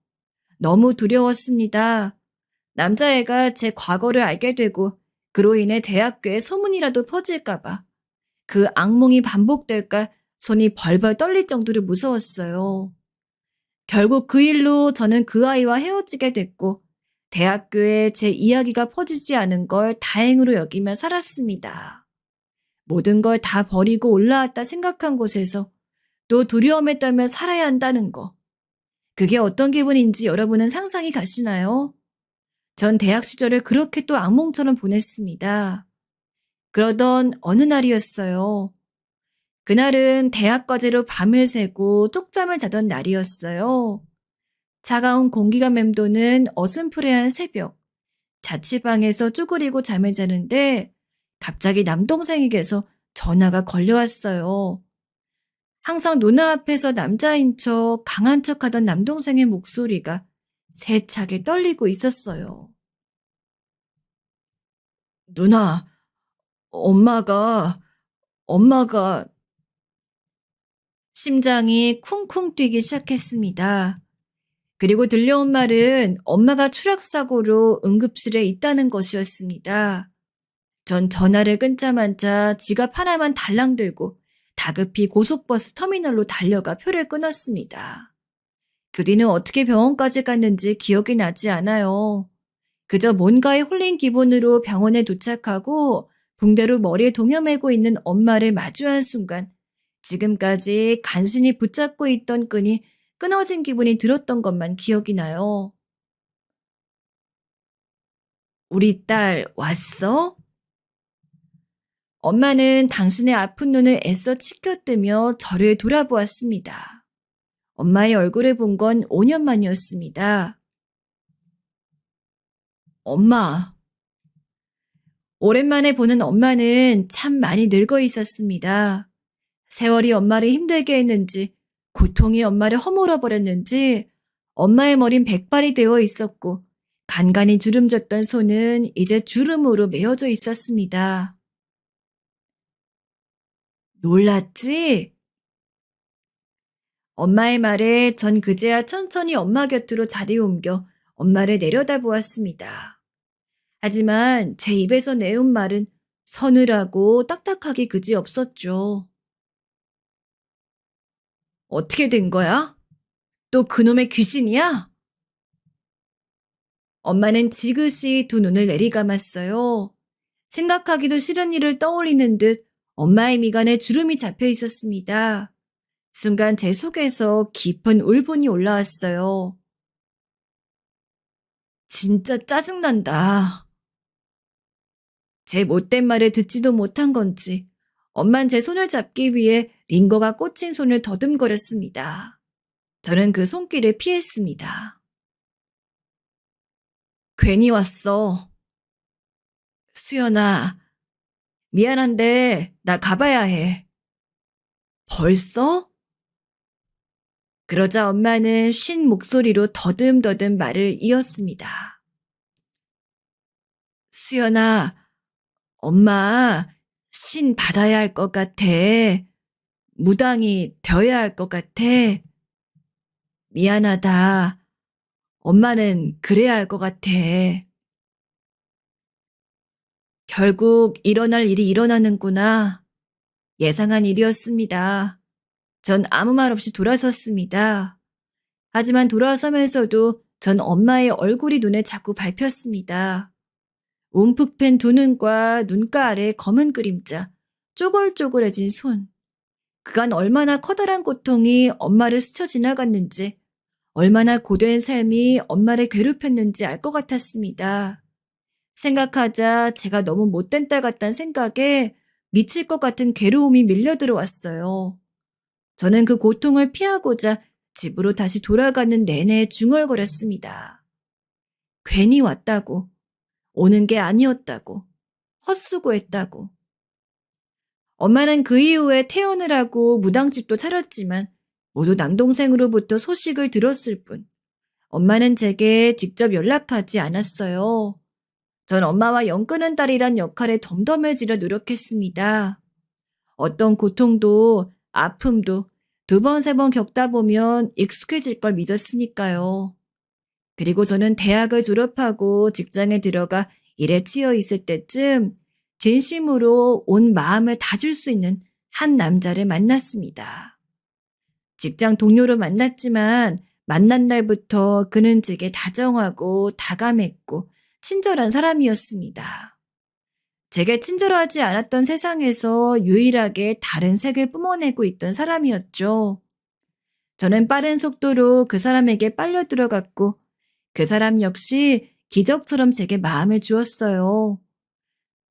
너무 두려웠습니다. 남자애가 제 과거를 알게 되고 그로 인해 대학교에 소문이라도 퍼질까봐 그 악몽이 반복될까 손이 벌벌 떨릴 정도로 무서웠어요. 결국 그 일로 저는 그 아이와 헤어지게 됐고 대학교에 제 이야기가 퍼지지 않은 걸 다행으로 여기며 살았습니다. 모든 걸 다 버리고 올라왔다 생각한 곳에서 또 두려움에 떨며 살아야 한다는 거. 그게 어떤 기분인지 여러분은 상상이 가시나요? 전 대학 시절을 그렇게 또 악몽처럼 보냈습니다. 그러던 어느 날이었어요. 그날은 대학 과제로 밤을 새고 쪽잠을 자던 날이었어요. 차가운 공기가 맴도는 어슴푸레한 새벽. 자취방에서 쭈그리고 잠을 자는데 갑자기 남동생에게서 전화가 걸려왔어요. 항상 누나 앞에서 남자인 척 강한 척 하던 남동생의 목소리가 세차게 떨리고 있었어요. 누나, 엄마가 심장이 쿵쿵 뛰기 시작했습니다. 그리고 들려온 말은 엄마가 추락사고로 응급실에 있다는 것이었습니다. 전 전화를 끊자마자 지갑 하나만 달랑 들고 다급히 고속버스 터미널로 달려가 표를 끊었습니다. 그 뒤는 어떻게 병원까지 갔는지 기억이 나지 않아요. 그저 뭔가에 홀린 기분으로 병원에 도착하고 붕대로 머리에 동여매고 있는 엄마를 마주한 순간 지금까지 간신히 붙잡고 있던 끈이 끊어진 기분이 들었던 것만 기억이 나요. 우리 딸 왔어? 엄마는 당신의 아픈 눈을 애써 치켜뜨며 저를 돌아보았습니다. 엄마의 얼굴을 본 건 5년 만이었습니다. 엄마. 오랜만에 보는 엄마는 참 많이 늙어 있었습니다. 세월이 엄마를 힘들게 했는지, 고통이 엄마를 허물어 버렸는지, 엄마의 머린 백발이 되어 있었고, 간간히 주름졌던 손은 이제 주름으로 메어져 있었습니다. 놀랐지? 엄마의 말에 전 그제야 천천히 엄마 곁으로 자리 옮겨 엄마를 내려다보았습니다. 하지만 제 입에서 내온 말은 서늘하고 딱딱하기 그지없었죠. 어떻게 된 거야? 또 그놈의 귀신이야? 엄마는 지그시 두 눈을 내리감았어요. 생각하기도 싫은 일을 떠올리는 듯 엄마의 미간에 주름이 잡혀 있었습니다. 순간 제 속에서 깊은 울분이 올라왔어요. 진짜 짜증난다. 제 못된 말을 듣지도 못한 건지 엄만 제 손을 잡기 위해 링거가 꽂힌 손을 더듬거렸습니다. 저는 그 손길을 피했습니다. 괜히 왔어. 수연아, 미안한데 나 가봐야 해. 벌써? 그러자 엄마는 쉰 목소리로 더듬더듬 말을 이었습니다. 수연아, 엄마 신 받아야 할 것 같아. 무당이 되어야 할 것 같아. 미안하다. 엄마는 그래야 할 것 같아. 결국 일어날 일이 일어나는구나. 예상한 일이었습니다. 전 아무 말 없이 돌아섰습니다. 하지만 돌아서면서도 전 엄마의 얼굴이 눈에 자꾸 밟혔습니다. 움푹 팬 두 눈과 눈가 아래 검은 그림자, 쪼글쪼글해진 손. 그간 얼마나 커다란 고통이 엄마를 스쳐 지나갔는지, 얼마나 고된 삶이 엄마를 괴롭혔는지 알 것 같았습니다. 생각하자 제가 너무 못된 딸 같다는 생각에 미칠 것 같은 괴로움이 밀려 들어왔어요. 저는 그 고통을 피하고자 집으로 다시 돌아가는 내내 중얼거렸습니다. 괜히 왔다고, 오는 게 아니었다고, 헛수고했다고. 엄마는 그 이후에 퇴원을 하고 무당집도 차렸지만 모두 남동생으로부터 소식을 들었을 뿐 엄마는 제게 직접 연락하지 않았어요. 전 엄마와 연 끊은 딸이란 역할에 덤덤해지려 노력했습니다. 어떤 고통도 아픔도 두 번, 세 번 겪다 보면 익숙해질 걸 믿었으니까요. 그리고 저는 대학을 졸업하고 직장에 들어가 일에 치여 있을 때쯤 진심으로 온 마음을 다 줄 수 있는 한 남자를 만났습니다. 직장 동료로 만났지만 만난 날부터 그는 제게 다정하고 다감했고 친절한 사람이었습니다. 제게 친절하지 않았던 세상에서 유일하게 다른 색을 뿜어내고 있던 사람이었죠. 저는 빠른 속도로 그 사람에게 빨려 들어갔고 그 사람 역시 기적처럼 제게 마음을 주었어요.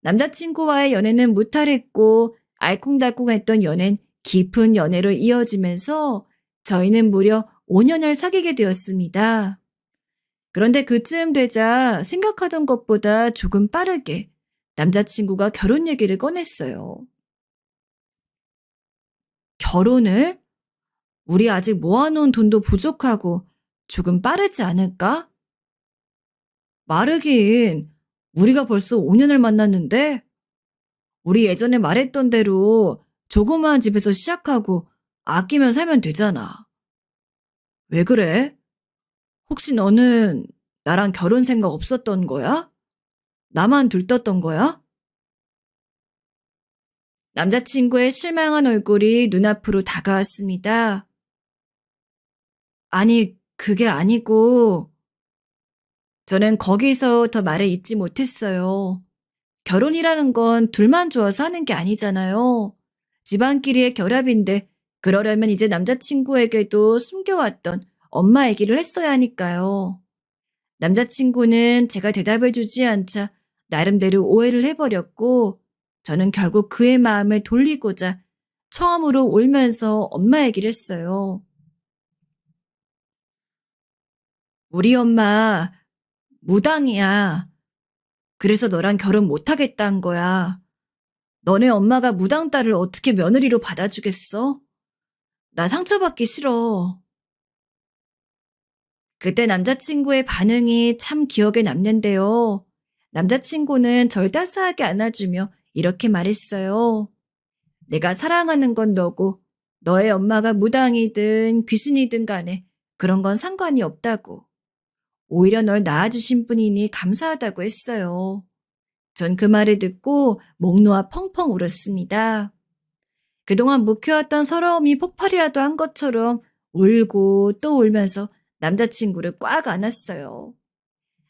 남자친구와의 연애는 무탈했고 알콩달콩했던 연애는 깊은 연애로 이어지면서 저희는 무려 5년을 사귀게 되었습니다. 그런데 그쯤 되자 생각하던 것보다 조금 빠르게 남자친구가 결혼 얘기를 꺼냈어요. 결혼을? 우리 아직 모아놓은 돈도 부족하고 조금 빠르지 않을까? 마르긴, 우리가 벌써 5년을 만났는데? 우리 예전에 말했던 대로 조그마한 집에서 시작하고 아끼면 살면 되잖아. 왜 그래? 혹시 너는 나랑 결혼 생각 없었던 거야? 나만 들떴던 거야? 남자친구의 실망한 얼굴이 눈앞으로 다가왔습니다. 아니, 그게 아니고, 저는 거기서 더 말을 잇지 못했어요. 결혼이라는 건 둘만 좋아서 하는 게 아니잖아요. 집안끼리의 결합인데, 그러려면 이제 남자친구에게도 숨겨왔던 엄마 얘기를 했어야 하니까요. 남자친구는 제가 대답을 주지 않자 나름대로 오해를 해버렸고, 저는 결국 그의 마음을 돌리고자 처음으로 울면서 엄마 얘기를 했어요. 우리 엄마 무당이야. 그래서 너랑 결혼 못하겠다는 거야. 너네 엄마가 무당 딸을 어떻게 며느리로 받아주겠어? 나 상처받기 싫어. 그때 남자친구의 반응이 참 기억에 남는데요. 남자친구는 절 따스하게 안아주며 이렇게 말했어요. 내가 사랑하는 건 너고 너의 엄마가 무당이든 귀신이든 간에 그런 건 상관이 없다고. 오히려 널 낳아주신 분이니 감사하다고 했어요. 전 그 말을 듣고 목 놓아 펑펑 울었습니다. 그동안 묵혀왔던 서러움이 폭발이라도 한 것처럼 울고 또 울면서 남자친구를 꽉 안았어요.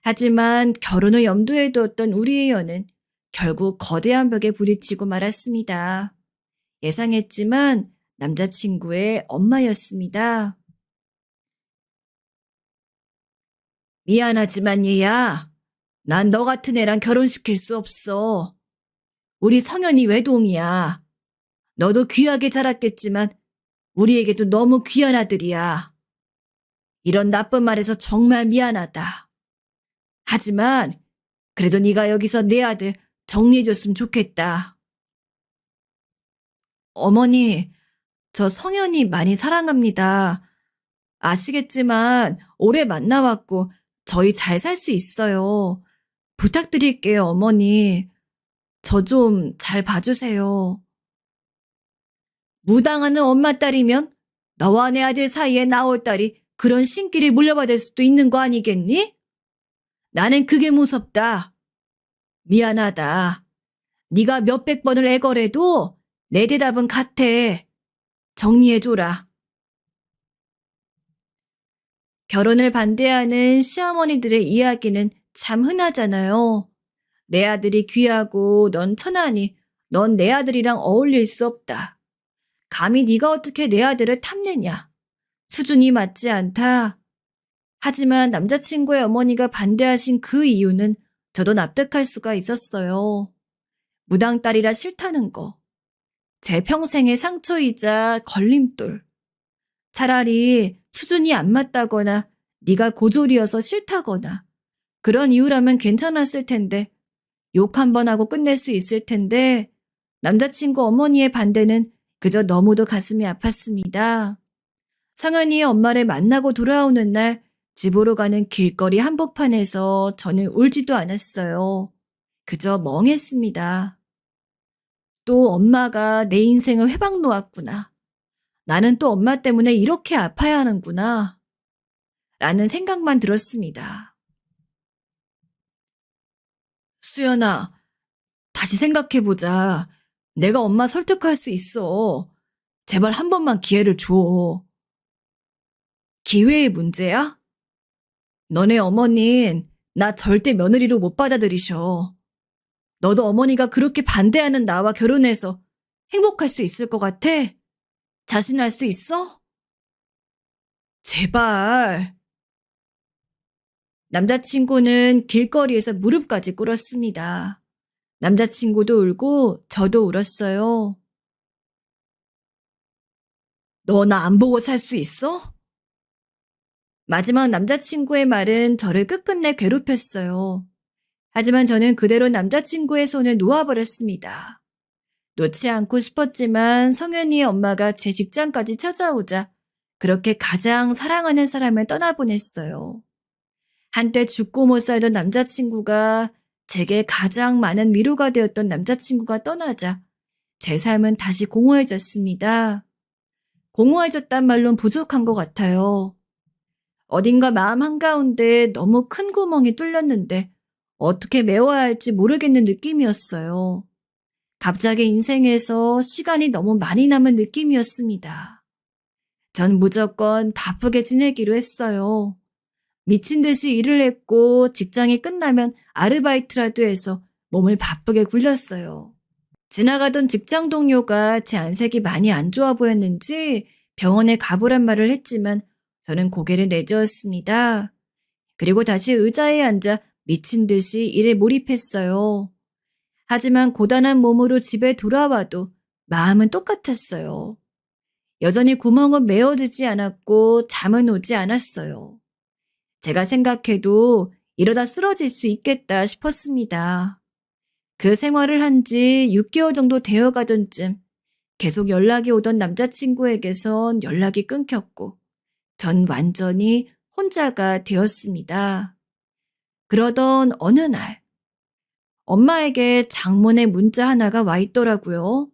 하지만 결혼을 염두에 두었던 우리의 연은 결국 거대한 벽에 부딪히고 말았습니다. 예상했지만 남자친구의 엄마였습니다. 미안하지만 얘야, 난 너 같은 애랑 결혼시킬 수 없어. 우리 성현이 외동이야. 너도 귀하게 자랐겠지만 우리에게도 너무 귀한 아들이야. 이런 나쁜 말해서 정말 미안하다. 하지만 그래도 네가 여기서 내 아들 정리해줬으면 좋겠다. 어머니, 저 성현이 많이 사랑합니다. 아시겠지만 오래 만나왔고 저희 잘 살 수 있어요. 부탁드릴게요, 어머니. 저 좀 잘 봐주세요. 무당하는 엄마 딸이면 너와 내 아들 사이에 나올 딸이 그런 신기를 물려받을 수도 있는 거 아니겠니? 나는 그게 무섭다. 미안하다. 네가 몇백 번을 애걸해도 내 대답은 같아. 정리해줘라. 결혼을 반대하는 시어머니들의 이야기는 참 흔하잖아요. 내 아들이 귀하고 넌 천하니 넌 내 아들이랑 어울릴 수 없다. 감히 네가 어떻게 내 아들을 탐내냐. 수준이 맞지 않다. 하지만 남자친구의 어머니가 반대하신 그 이유는 저도 납득할 수가 있었어요. 무당딸이라 싫다는 거. 제 평생의 상처이자 걸림돌. 차라리 수준이 안 맞다거나 네가 고졸이어서 싫다거나 그런 이유라면 괜찮았을 텐데 욕 한 번 하고 끝낼 수 있을 텐데 남자친구 어머니의 반대는 그저 너무도 가슴이 아팠습니다. 상은이의 엄마를 만나고 돌아오는 날 집으로 가는 길거리 한복판에서 저는 울지도 않았어요. 그저 멍했습니다. 또 엄마가 내 인생을 회방 놓았구나. 나는 또 엄마 때문에 이렇게 아파야 하는구나. 라는 생각만 들었습니다. 수연아, 다시 생각해보자. 내가 엄마 설득할 수 있어. 제발 한 번만 기회를 줘. 기회의 문제야? 너네 어머닌 나 절대 며느리로 못 받아들이셔. 너도 어머니가 그렇게 반대하는 나와 결혼해서 행복할 수 있을 것 같아? 자신할 수 있어? 제발. 남자친구는 길거리에서 무릎까지 꿇었습니다. 남자친구도 울고 저도 울었어요. 너 나 안 보고 살 수 있어? 마지막 남자친구의 말은 저를 끝끝내 괴롭혔어요. 하지만 저는 그대로 남자친구의 손을 놓아버렸습니다. 놓지 않고 싶었지만 성현이의 엄마가 제 직장까지 찾아오자 그렇게 가장 사랑하는 사람을 떠나보냈어요. 한때 죽고 못 살던 남자친구가 제게 가장 많은 위로가 되었던 남자친구가 떠나자 제 삶은 다시 공허해졌습니다. 공허해졌단 말론 부족한 것 같아요. 어딘가 마음 한가운데 너무 큰 구멍이 뚫렸는데 어떻게 메워야 할지 모르겠는 느낌이었어요. 갑자기 인생에서 시간이 너무 많이 남은 느낌이었습니다. 전 무조건 바쁘게 지내기로 했어요. 미친 듯이 일을 했고 직장이 끝나면 아르바이트라도 해서 몸을 바쁘게 굴렸어요. 지나가던 직장 동료가 제 안색이 많이 안 좋아 보였는지 병원에 가보란 말을 했지만 저는 고개를 내저었습니다. 그리고 다시 의자에 앉아 미친 듯이 일에 몰입했어요. 하지만 고단한 몸으로 집에 돌아와도 마음은 똑같았어요. 여전히 구멍은 메어두지 않았고 잠은 오지 않았어요. 제가 생각해도 이러다 쓰러질 수 있겠다 싶었습니다. 그 생활을 한 지 6개월 정도 되어 가던 쯤 계속 연락이 오던 남자친구에게선 연락이 끊겼고 전 완전히 혼자가 되었습니다. 그러던 어느 날 엄마에게 장문의 문자 하나가 와 있더라고요.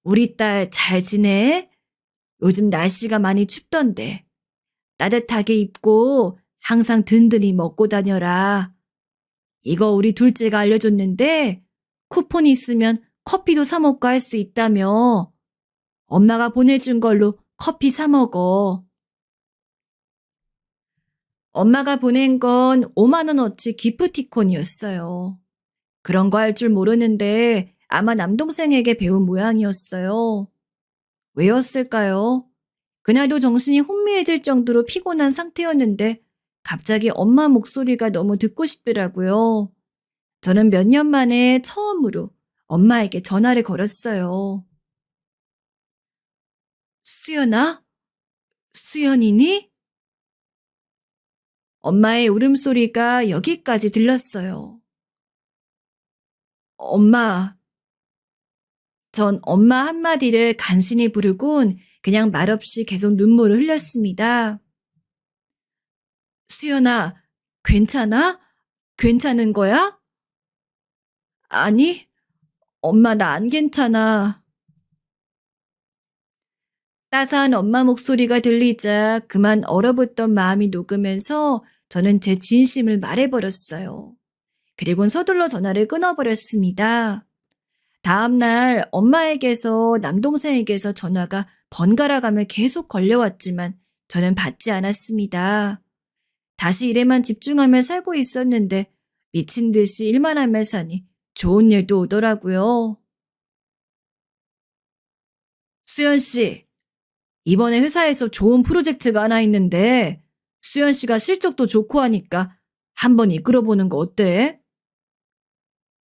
우리 딸 잘 지내? 요즘 날씨가 많이 춥던데 따뜻하게 입고 항상 든든히 먹고 다녀라. 이거 우리 둘째가 알려줬는데 쿠폰이 있으면 커피도 사 먹고 할 수 있다며. 엄마가 보내준 걸로 커피 사 먹어. 엄마가 보낸 건 5만 원어치 기프티콘이었어요. 그런 거 할 줄 모르는데 아마 남동생에게 배운 모양이었어요. 왜였을까요? 그날도 정신이 혼미해질 정도로 피곤한 상태였는데 갑자기 엄마 목소리가 너무 듣고 싶더라고요. 저는 몇 년 만에 처음으로 엄마에게 전화를 걸었어요. 수연아? 수연이니? 엄마의 울음소리가 여기까지 들렸어요. 엄마. 전 엄마 한마디를 간신히 부르곤 그냥 말없이 계속 눈물을 흘렸습니다. 수연아, 괜찮아? 괜찮은 거야? 아니, 엄마 나 안 괜찮아. 따스한 엄마 목소리가 들리자 그만 얼어붙던 마음이 녹으면서 저는 제 진심을 말해버렸어요. 그리곤 서둘러 전화를 끊어버렸습니다. 다음 날 엄마에게서 남동생에게서 전화가 번갈아가며 계속 걸려왔지만 저는 받지 않았습니다. 다시 일에만 집중하며 살고 있었는데 미친 듯이 일만 하며 사니 좋은 일도 오더라고요. 수연 씨, 이번에 회사에서 좋은 프로젝트가 하나 있는데 수연 씨가 실적도 좋고 하니까 한번 이끌어보는 거 어때?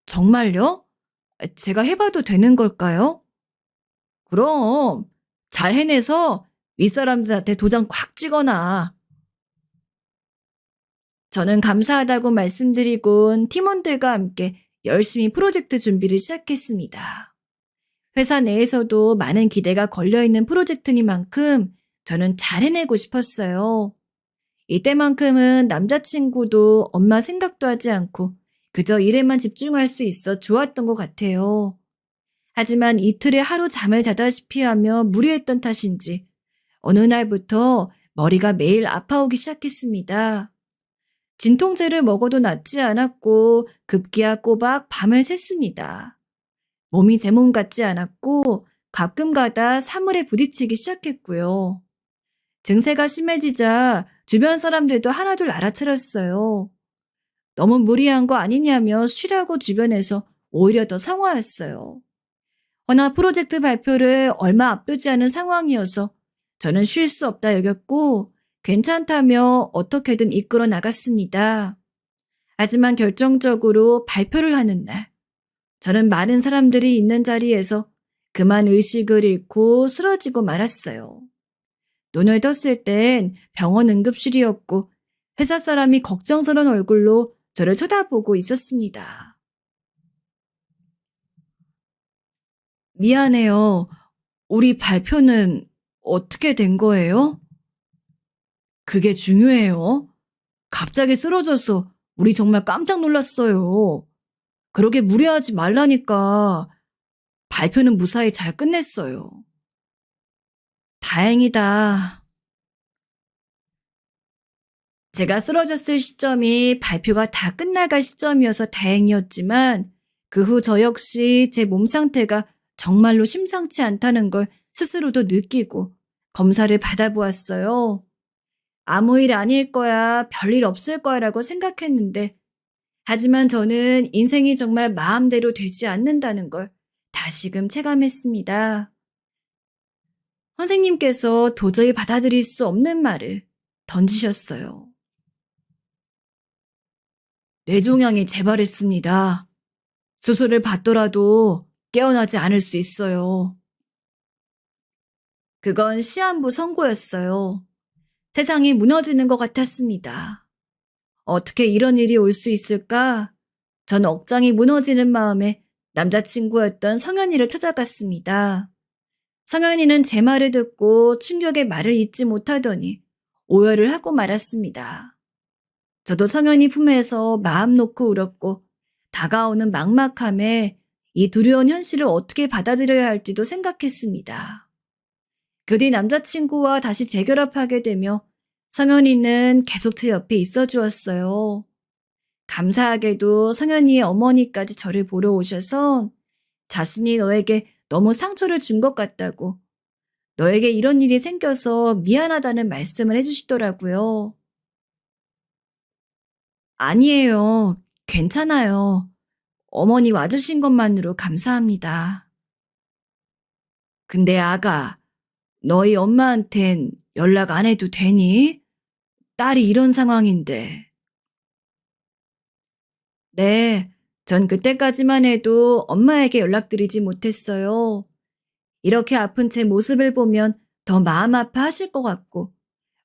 정말요? 제가 해봐도 되는 걸까요? 그럼 잘 해내서 윗사람들한테 도장 콱 찍어놔. 저는 감사하다고 말씀드리곤 팀원들과 함께 열심히 프로젝트 준비를 시작했습니다. 회사 내에서도 많은 기대가 걸려있는 프로젝트니만큼 저는 잘 해내고 싶었어요. 이때만큼은 남자친구도 엄마 생각도 하지 않고 그저 일에만 집중할 수 있어 좋았던 것 같아요. 하지만 이틀에 하루 잠을 자다시피 하며 무리했던 탓인지 어느 날부터 머리가 매일 아파오기 시작했습니다. 진통제를 먹어도 낫지 않았고 급기야 꼬박 밤을 샜습니다. 몸이 제 몸 같지 않았고 가끔가다 사물에 부딪히기 시작했고요. 증세가 심해지자 주변 사람들도 하나둘 알아차렸어요. 너무 무리한 거 아니냐며 쉬라고 주변에서 오히려 더 상화했어요. 허나 프로젝트 발표를 얼마 앞두지 않은 상황이어서 저는 쉴 수 없다 여겼고 괜찮다며 어떻게든 이끌어 나갔습니다. 하지만 결정적으로 발표를 하는 날, 저는 많은 사람들이 있는 자리에서 그만 의식을 잃고 쓰러지고 말았어요. 눈을 떴을 땐 병원 응급실이었고 회사 사람이 걱정스러운 얼굴로 저를 쳐다보고 있었습니다. 미안해요. 우리 발표는 어떻게 된 거예요? 그게 중요해요. 갑자기 쓰러져서 우리 정말 깜짝 놀랐어요. 그러게 무리하지 말라니까. 발표는 무사히 잘 끝냈어요. 다행이다. 제가 쓰러졌을 시점이 발표가 다 끝나갈 시점이어서 다행이었지만 그 후 저 역시 제 몸 상태가 정말로 심상치 않다는 걸 스스로도 느끼고 검사를 받아보았어요. 아무 일 아닐 거야, 별일 없을 거야라고 생각했는데 하지만 저는 인생이 정말 마음대로 되지 않는다는 걸 다시금 체감했습니다. 선생님께서 도저히 받아들일 수 없는 말을 던지셨어요. 뇌종양이 재발했습니다. 수술을 받더라도 깨어나지 않을 수 있어요. 그건 시한부 선고였어요. 세상이 무너지는 것 같았습니다. 어떻게 이런 일이 올 수 있을까? 전 억장이 무너지는 마음에 남자친구였던 성현이를 찾아갔습니다. 성현이는 제 말을 듣고 충격의 말을 잇지 못하더니 오열을 하고 말았습니다. 저도 성현이 품에서 마음 놓고 울었고 다가오는 막막함에 이 두려운 현실을 어떻게 받아들여야 할지도 생각했습니다. 그 뒤 남자친구와 다시 재결합하게 되며 성현이는 계속 제 옆에 있어 주었어요. 감사하게도 성현이의 어머니까지 저를 보러 오셔서 자신이 너에게 너무 상처를 준 것 같다고 너에게 이런 일이 생겨서 미안하다는 말씀을 해주시더라고요. 아니에요. 괜찮아요. 어머니 와주신 것만으로 감사합니다. 근데 아가, 너희 엄마한텐 연락 안 해도 되니? 딸이 이런 상황인데. 네, 전 그때까지만 해도 엄마에게 연락드리지 못했어요. 이렇게 아픈 제 모습을 보면 더 마음 아파하실 것 같고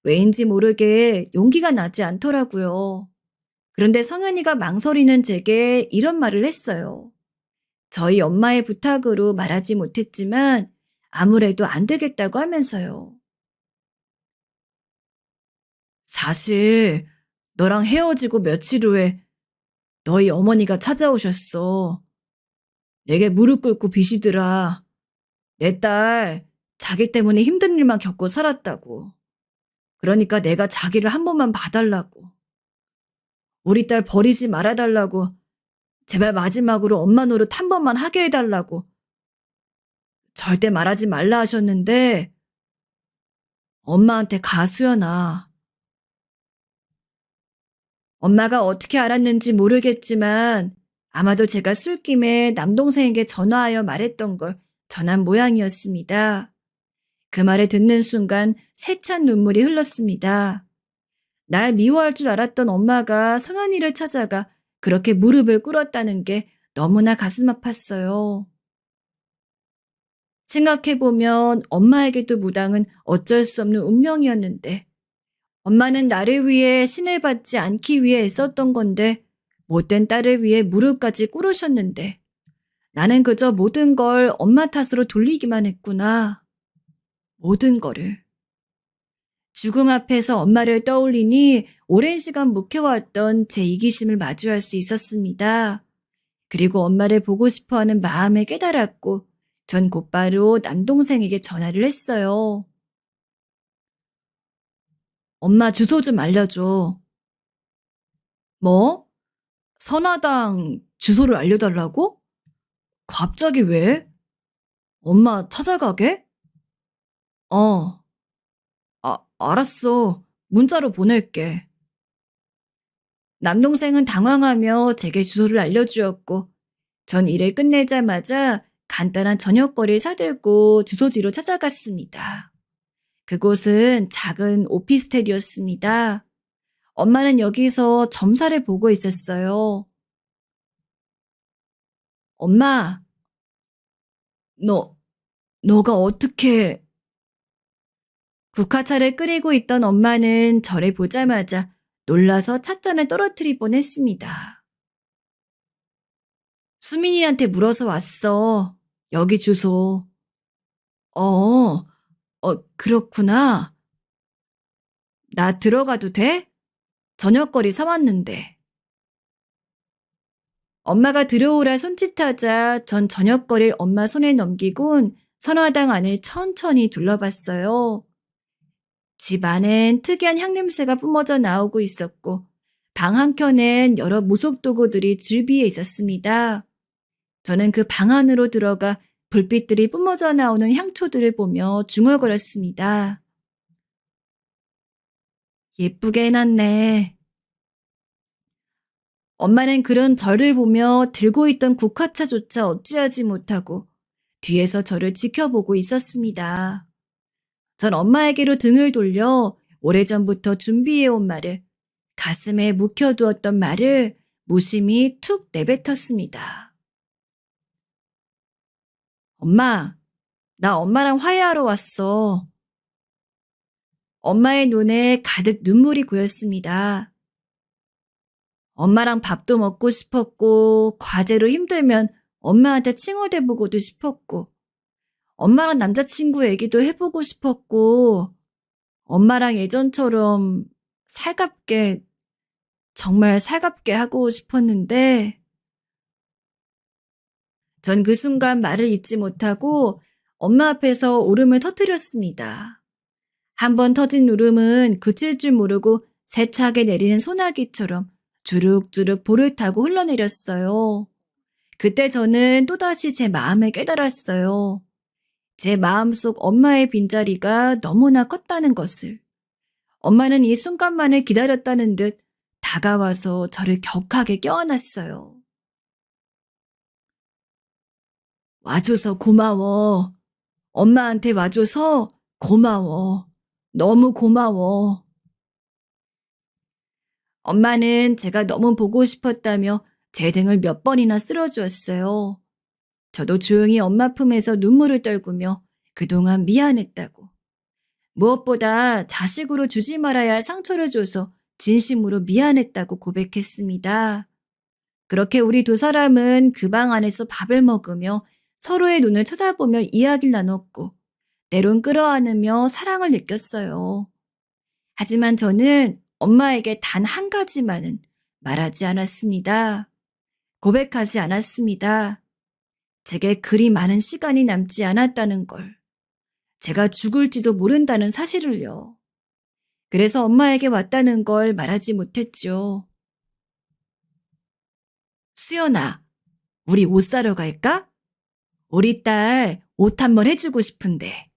왜인지 모르게 용기가 나지 않더라고요. 그런데 성은이가 망설이는 제게 이런 말을 했어요. 저희 엄마의 부탁으로 말하지 못했지만 아무래도 안 되겠다고 하면서요. 사실 너랑 헤어지고 며칠 후에 너희 어머니가 찾아오셨어. 내게 무릎 꿇고 비시더라. 내 딸 자기 때문에 힘든 일만 겪고 살았다고. 그러니까 내가 자기를 한 번만 봐달라고. 우리 딸 버리지 말아달라고. 제발 마지막으로 엄마 노릇 한 번만 하게 해달라고. 절대 말하지 말라 하셨는데 엄마한테 가 수연아. 엄마가 어떻게 알았는지 모르겠지만 아마도 제가 술김에 남동생에게 전화하여 말했던 걸 전한 모양이었습니다. 그 말을 듣는 순간 세찬 눈물이 흘렀습니다. 날 미워할 줄 알았던 엄마가 성현이를 찾아가 그렇게 무릎을 꿇었다는 게 너무나 가슴 아팠어요. 생각해보면 엄마에게도 무당은 어쩔 수 없는 운명이었는데 엄마는 나를 위해 신을 받지 않기 위해 애썼던 건데 못된 딸을 위해 무릎까지 꿇으셨는데 나는 그저 모든 걸 엄마 탓으로 돌리기만 했구나. 모든 거를. 죽음 앞에서 엄마를 떠올리니 오랜 시간 묵혀왔던 제 이기심을 마주할 수 있었습니다. 그리고 엄마를 보고 싶어하는 마음을 깨달았고 전 곧바로 남동생에게 전화를 했어요. 엄마 주소 좀 알려줘. 뭐? 선화당 주소를 알려달라고? 갑자기 왜? 엄마 찾아가게? 어, 알았어. 문자로 보낼게. 남동생은 당황하며 제게 주소를 알려주었고, 전 일을 끝내자마자 간단한 저녁거리를 사들고 주소지로 찾아갔습니다. 그곳은 작은 오피스텔이었습니다. 엄마는 여기서 점사를 보고 있었어요. 엄마, 너, 너가 어떻게... 국화차를 끓이고 있던 엄마는 저를 보자마자 놀라서 찻잔을 떨어뜨릴 뻔했습니다. 수민이한테 물어서 왔어. 여기 주소. 어, 그렇구나. 나 들어가도 돼? 저녁거리 사왔는데. 엄마가 들어오라 손짓하자 전 저녁거리를 엄마 손에 넘기곤 선화당 안을 천천히 둘러봤어요. 집 안엔 특이한 향냄새가 뿜어져 나오고 있었고 방 한켠엔 여러 무속도구들이 즐비해 있었습니다. 저는 그 방 안으로 들어가 불빛들이 뿜어져 나오는 향초들을 보며 중얼거렸습니다. 예쁘게 해놨네. 엄마는 그런 저를 보며 들고 있던 국화차조차 어찌하지 못하고 뒤에서 저를 지켜보고 있었습니다. 전 엄마에게로 등을 돌려 오래전부터 준비해온 말을, 가슴에 묵혀두었던 말을 무심히 툭 내뱉었습니다. 엄마, 나 엄마랑 화해하러 왔어. 엄마의 눈에 가득 눈물이 고였습니다. 엄마랑 밥도 먹고 싶었고, 과제로 힘들면 엄마한테 칭얼대보고도 싶었고, 엄마랑 남자친구 얘기도 해보고 싶었고, 엄마랑 예전처럼 살갑게, 정말 살갑게 하고 싶었는데, 전 그 순간 말을 잇지 못하고 엄마 앞에서 울음을 터뜨렸습니다. 한 번 터진 울음은 그칠 줄 모르고 세차게 내리는 소나기처럼 주룩주룩 볼을 타고 흘러내렸어요. 그때 저는 또다시 제 마음을 깨달았어요. 제 마음속 엄마의 빈자리가 너무나 컸다는 것을. 엄마는 이 순간만을 기다렸다는 듯 다가와서 저를 격하게 껴안았어요. 와줘서 고마워. 엄마한테 와줘서 고마워. 너무 고마워. 엄마는 제가 너무 보고 싶었다며 제 등을 몇 번이나 쓸어주었어요. 저도 조용히 엄마 품에서 눈물을 떨구며 그동안 미안했다고. 무엇보다 자식으로 주지 말아야 할 상처를 줘서 진심으로 미안했다고 고백했습니다. 그렇게 우리 두 사람은 그 방 안에서 밥을 먹으며 서로의 눈을 쳐다보며 이야기를 나눴고 때론 끌어안으며 사랑을 느꼈어요. 하지만 저는 엄마에게 단 한 가지만은 말하지 않았습니다. 고백하지 않았습니다. 제게 그리 많은 시간이 남지 않았다는 걸. 제가 죽을지도 모른다는 사실을요. 그래서 엄마에게 왔다는 걸 말하지 못했죠. 수연아, 우리 옷 사러 갈까? 우리 딸 옷 한 번 해주고 싶은데.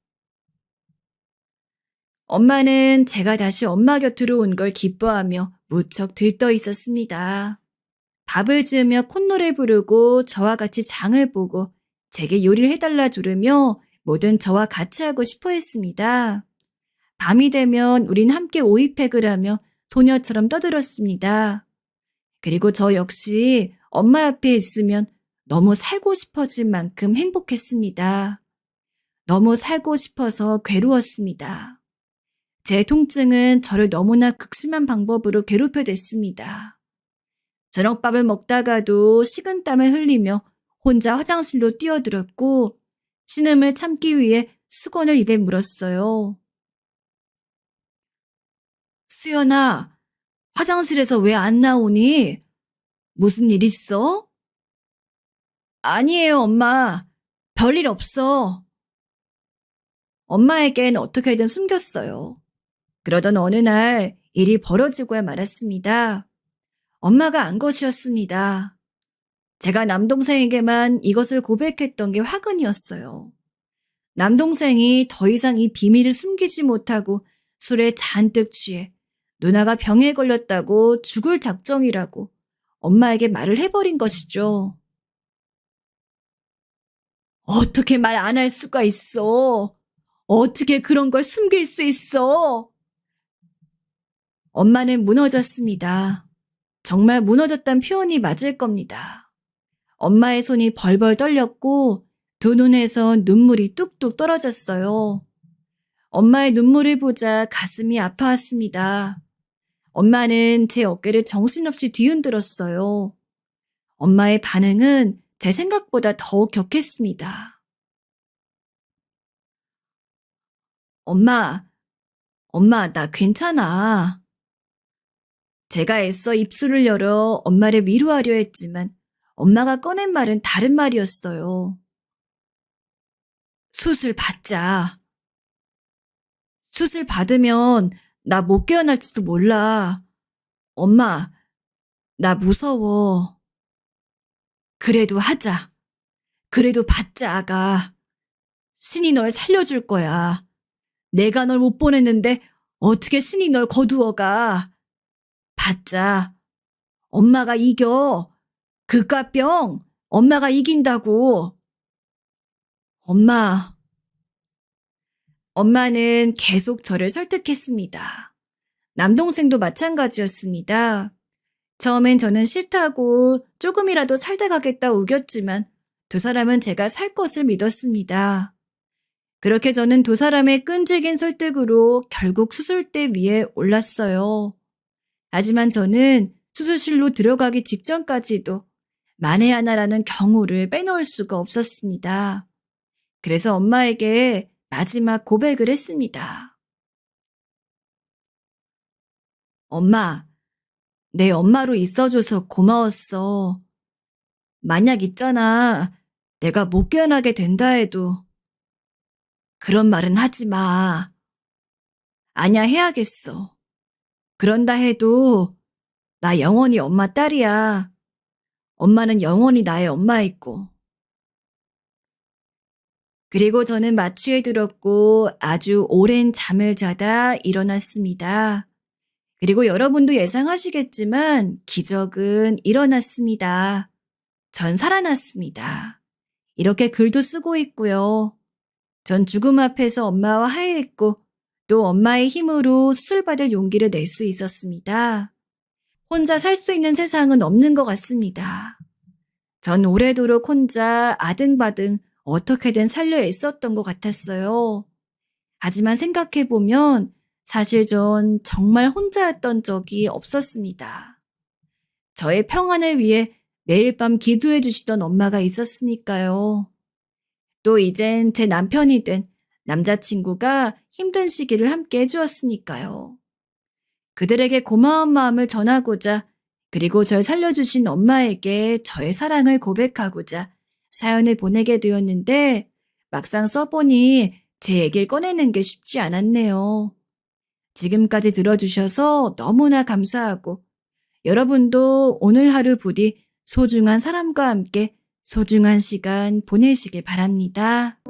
엄마는 제가 다시 엄마 곁으로 온 걸 기뻐하며 무척 들떠 있었습니다. 밥을 지으며 콧노래 부르고 저와 같이 장을 보고 제게 요리를 해달라 조르며 뭐든 저와 같이 하고 싶어 했습니다. 밤이 되면 우린 함께 오이팩을 하며 소녀처럼 떠들었습니다. 그리고 저 역시 엄마 옆에 있으면 너무 살고 싶어진 만큼 행복했습니다. 너무 살고 싶어서 괴로웠습니다. 제 통증은 저를 너무나 극심한 방법으로 괴롭혀댔습니다. 저녁밥을 먹다가도 식은땀을 흘리며 혼자 화장실로 뛰어들었고 신음을 참기 위해 수건을 입에 물었어요. 수연아, 화장실에서 왜 안 나오니? 무슨 일 있어? 아니에요, 엄마. 별일 없어. 엄마에겐 어떻게든 숨겼어요. 그러던 어느 날 일이 벌어지고야 말았습니다. 엄마가 안 것이었습니다. 제가 남동생에게만 이것을 고백했던 게 화근이었어요. 남동생이 더 이상 이 비밀을 숨기지 못하고 술에 잔뜩 취해 누나가 병에 걸렸다고 죽을 작정이라고 엄마에게 말을 해버린 것이죠. 어떻게 말 안 할 수가 있어? 어떻게 그런 걸 숨길 수 있어? 엄마는 무너졌습니다. 정말 무너졌단 표현이 맞을 겁니다. 엄마의 손이 벌벌 떨렸고 두 눈에서 눈물이 뚝뚝 떨어졌어요. 엄마의 눈물을 보자 가슴이 아파왔습니다. 엄마는 제 어깨를 정신없이 뒤흔들었어요. 엄마의 반응은 제 생각보다 더욱 격했습니다. 엄마, 엄마, 나 괜찮아. 제가 애써 입술을 열어 엄마를 위로하려 했지만 엄마가 꺼낸 말은 다른 말이었어요. 수술 받자. 수술 받으면 나 못 깨어날지도 몰라. 엄마, 나 무서워. 그래도 하자. 그래도 받자, 아가. 신이 널 살려줄 거야. 내가 널 못 보냈는데 어떻게 신이 널 거두어가. 받자. 엄마가 이겨. 그깟병 엄마가 이긴다고. 엄마. 엄마는 계속 저를 설득했습니다. 남동생도 마찬가지였습니다. 처음엔 저는 싫다고 조금이라도 살다 가겠다 우겼지만 두 사람은 제가 살 것을 믿었습니다. 그렇게 저는 두 사람의 끈질긴 설득으로 결국 수술대 위에 올랐어요. 하지만 저는 수술실로 들어가기 직전까지도 만에 하나라는 경우를 빼놓을 수가 없었습니다. 그래서 엄마에게 마지막 고백을 했습니다. 엄마, 내 엄마로 있어줘서 고마웠어. 만약 있잖아, 내가 못 깨어나게 된다 해도 그런 말은 하지 마. 아냐, 해야겠어. 그런다 해도 나 영원히 엄마 딸이야. 엄마는 영원히 나의 엄마이고. 그리고 저는 마취에 들었고 아주 오랜 잠을 자다 일어났습니다. 그리고 여러분도 예상하시겠지만 기적은 일어났습니다. 전 살아났습니다. 이렇게 글도 쓰고 있고요. 전 죽음 앞에서 엄마와 화해했고 또 엄마의 힘으로 수술받을 용기를 낼 수 있었습니다. 혼자 살 수 있는 세상은 없는 것 같습니다. 전 오래도록 혼자 아등바등 어떻게든 살려 애썼던 것 같았어요. 하지만 생각해보면 사실 전 정말 혼자였던 적이 없었습니다. 저의 평안을 위해 매일 밤 기도해 주시던 엄마가 있었으니까요. 또 이젠 제 남편이 된 남자친구가 힘든 시기를 함께 해주었으니까요. 그들에게 고마운 마음을 전하고자 그리고 절 살려주신 엄마에게 저의 사랑을 고백하고자 사연을 보내게 되었는데 막상 써보니 제 얘기를 꺼내는 게 쉽지 않았네요. 지금까지 들어주셔서 너무나 감사하고 여러분도 오늘 하루 부디 소중한 사람과 함께 소중한 시간 보내시길 바랍니다.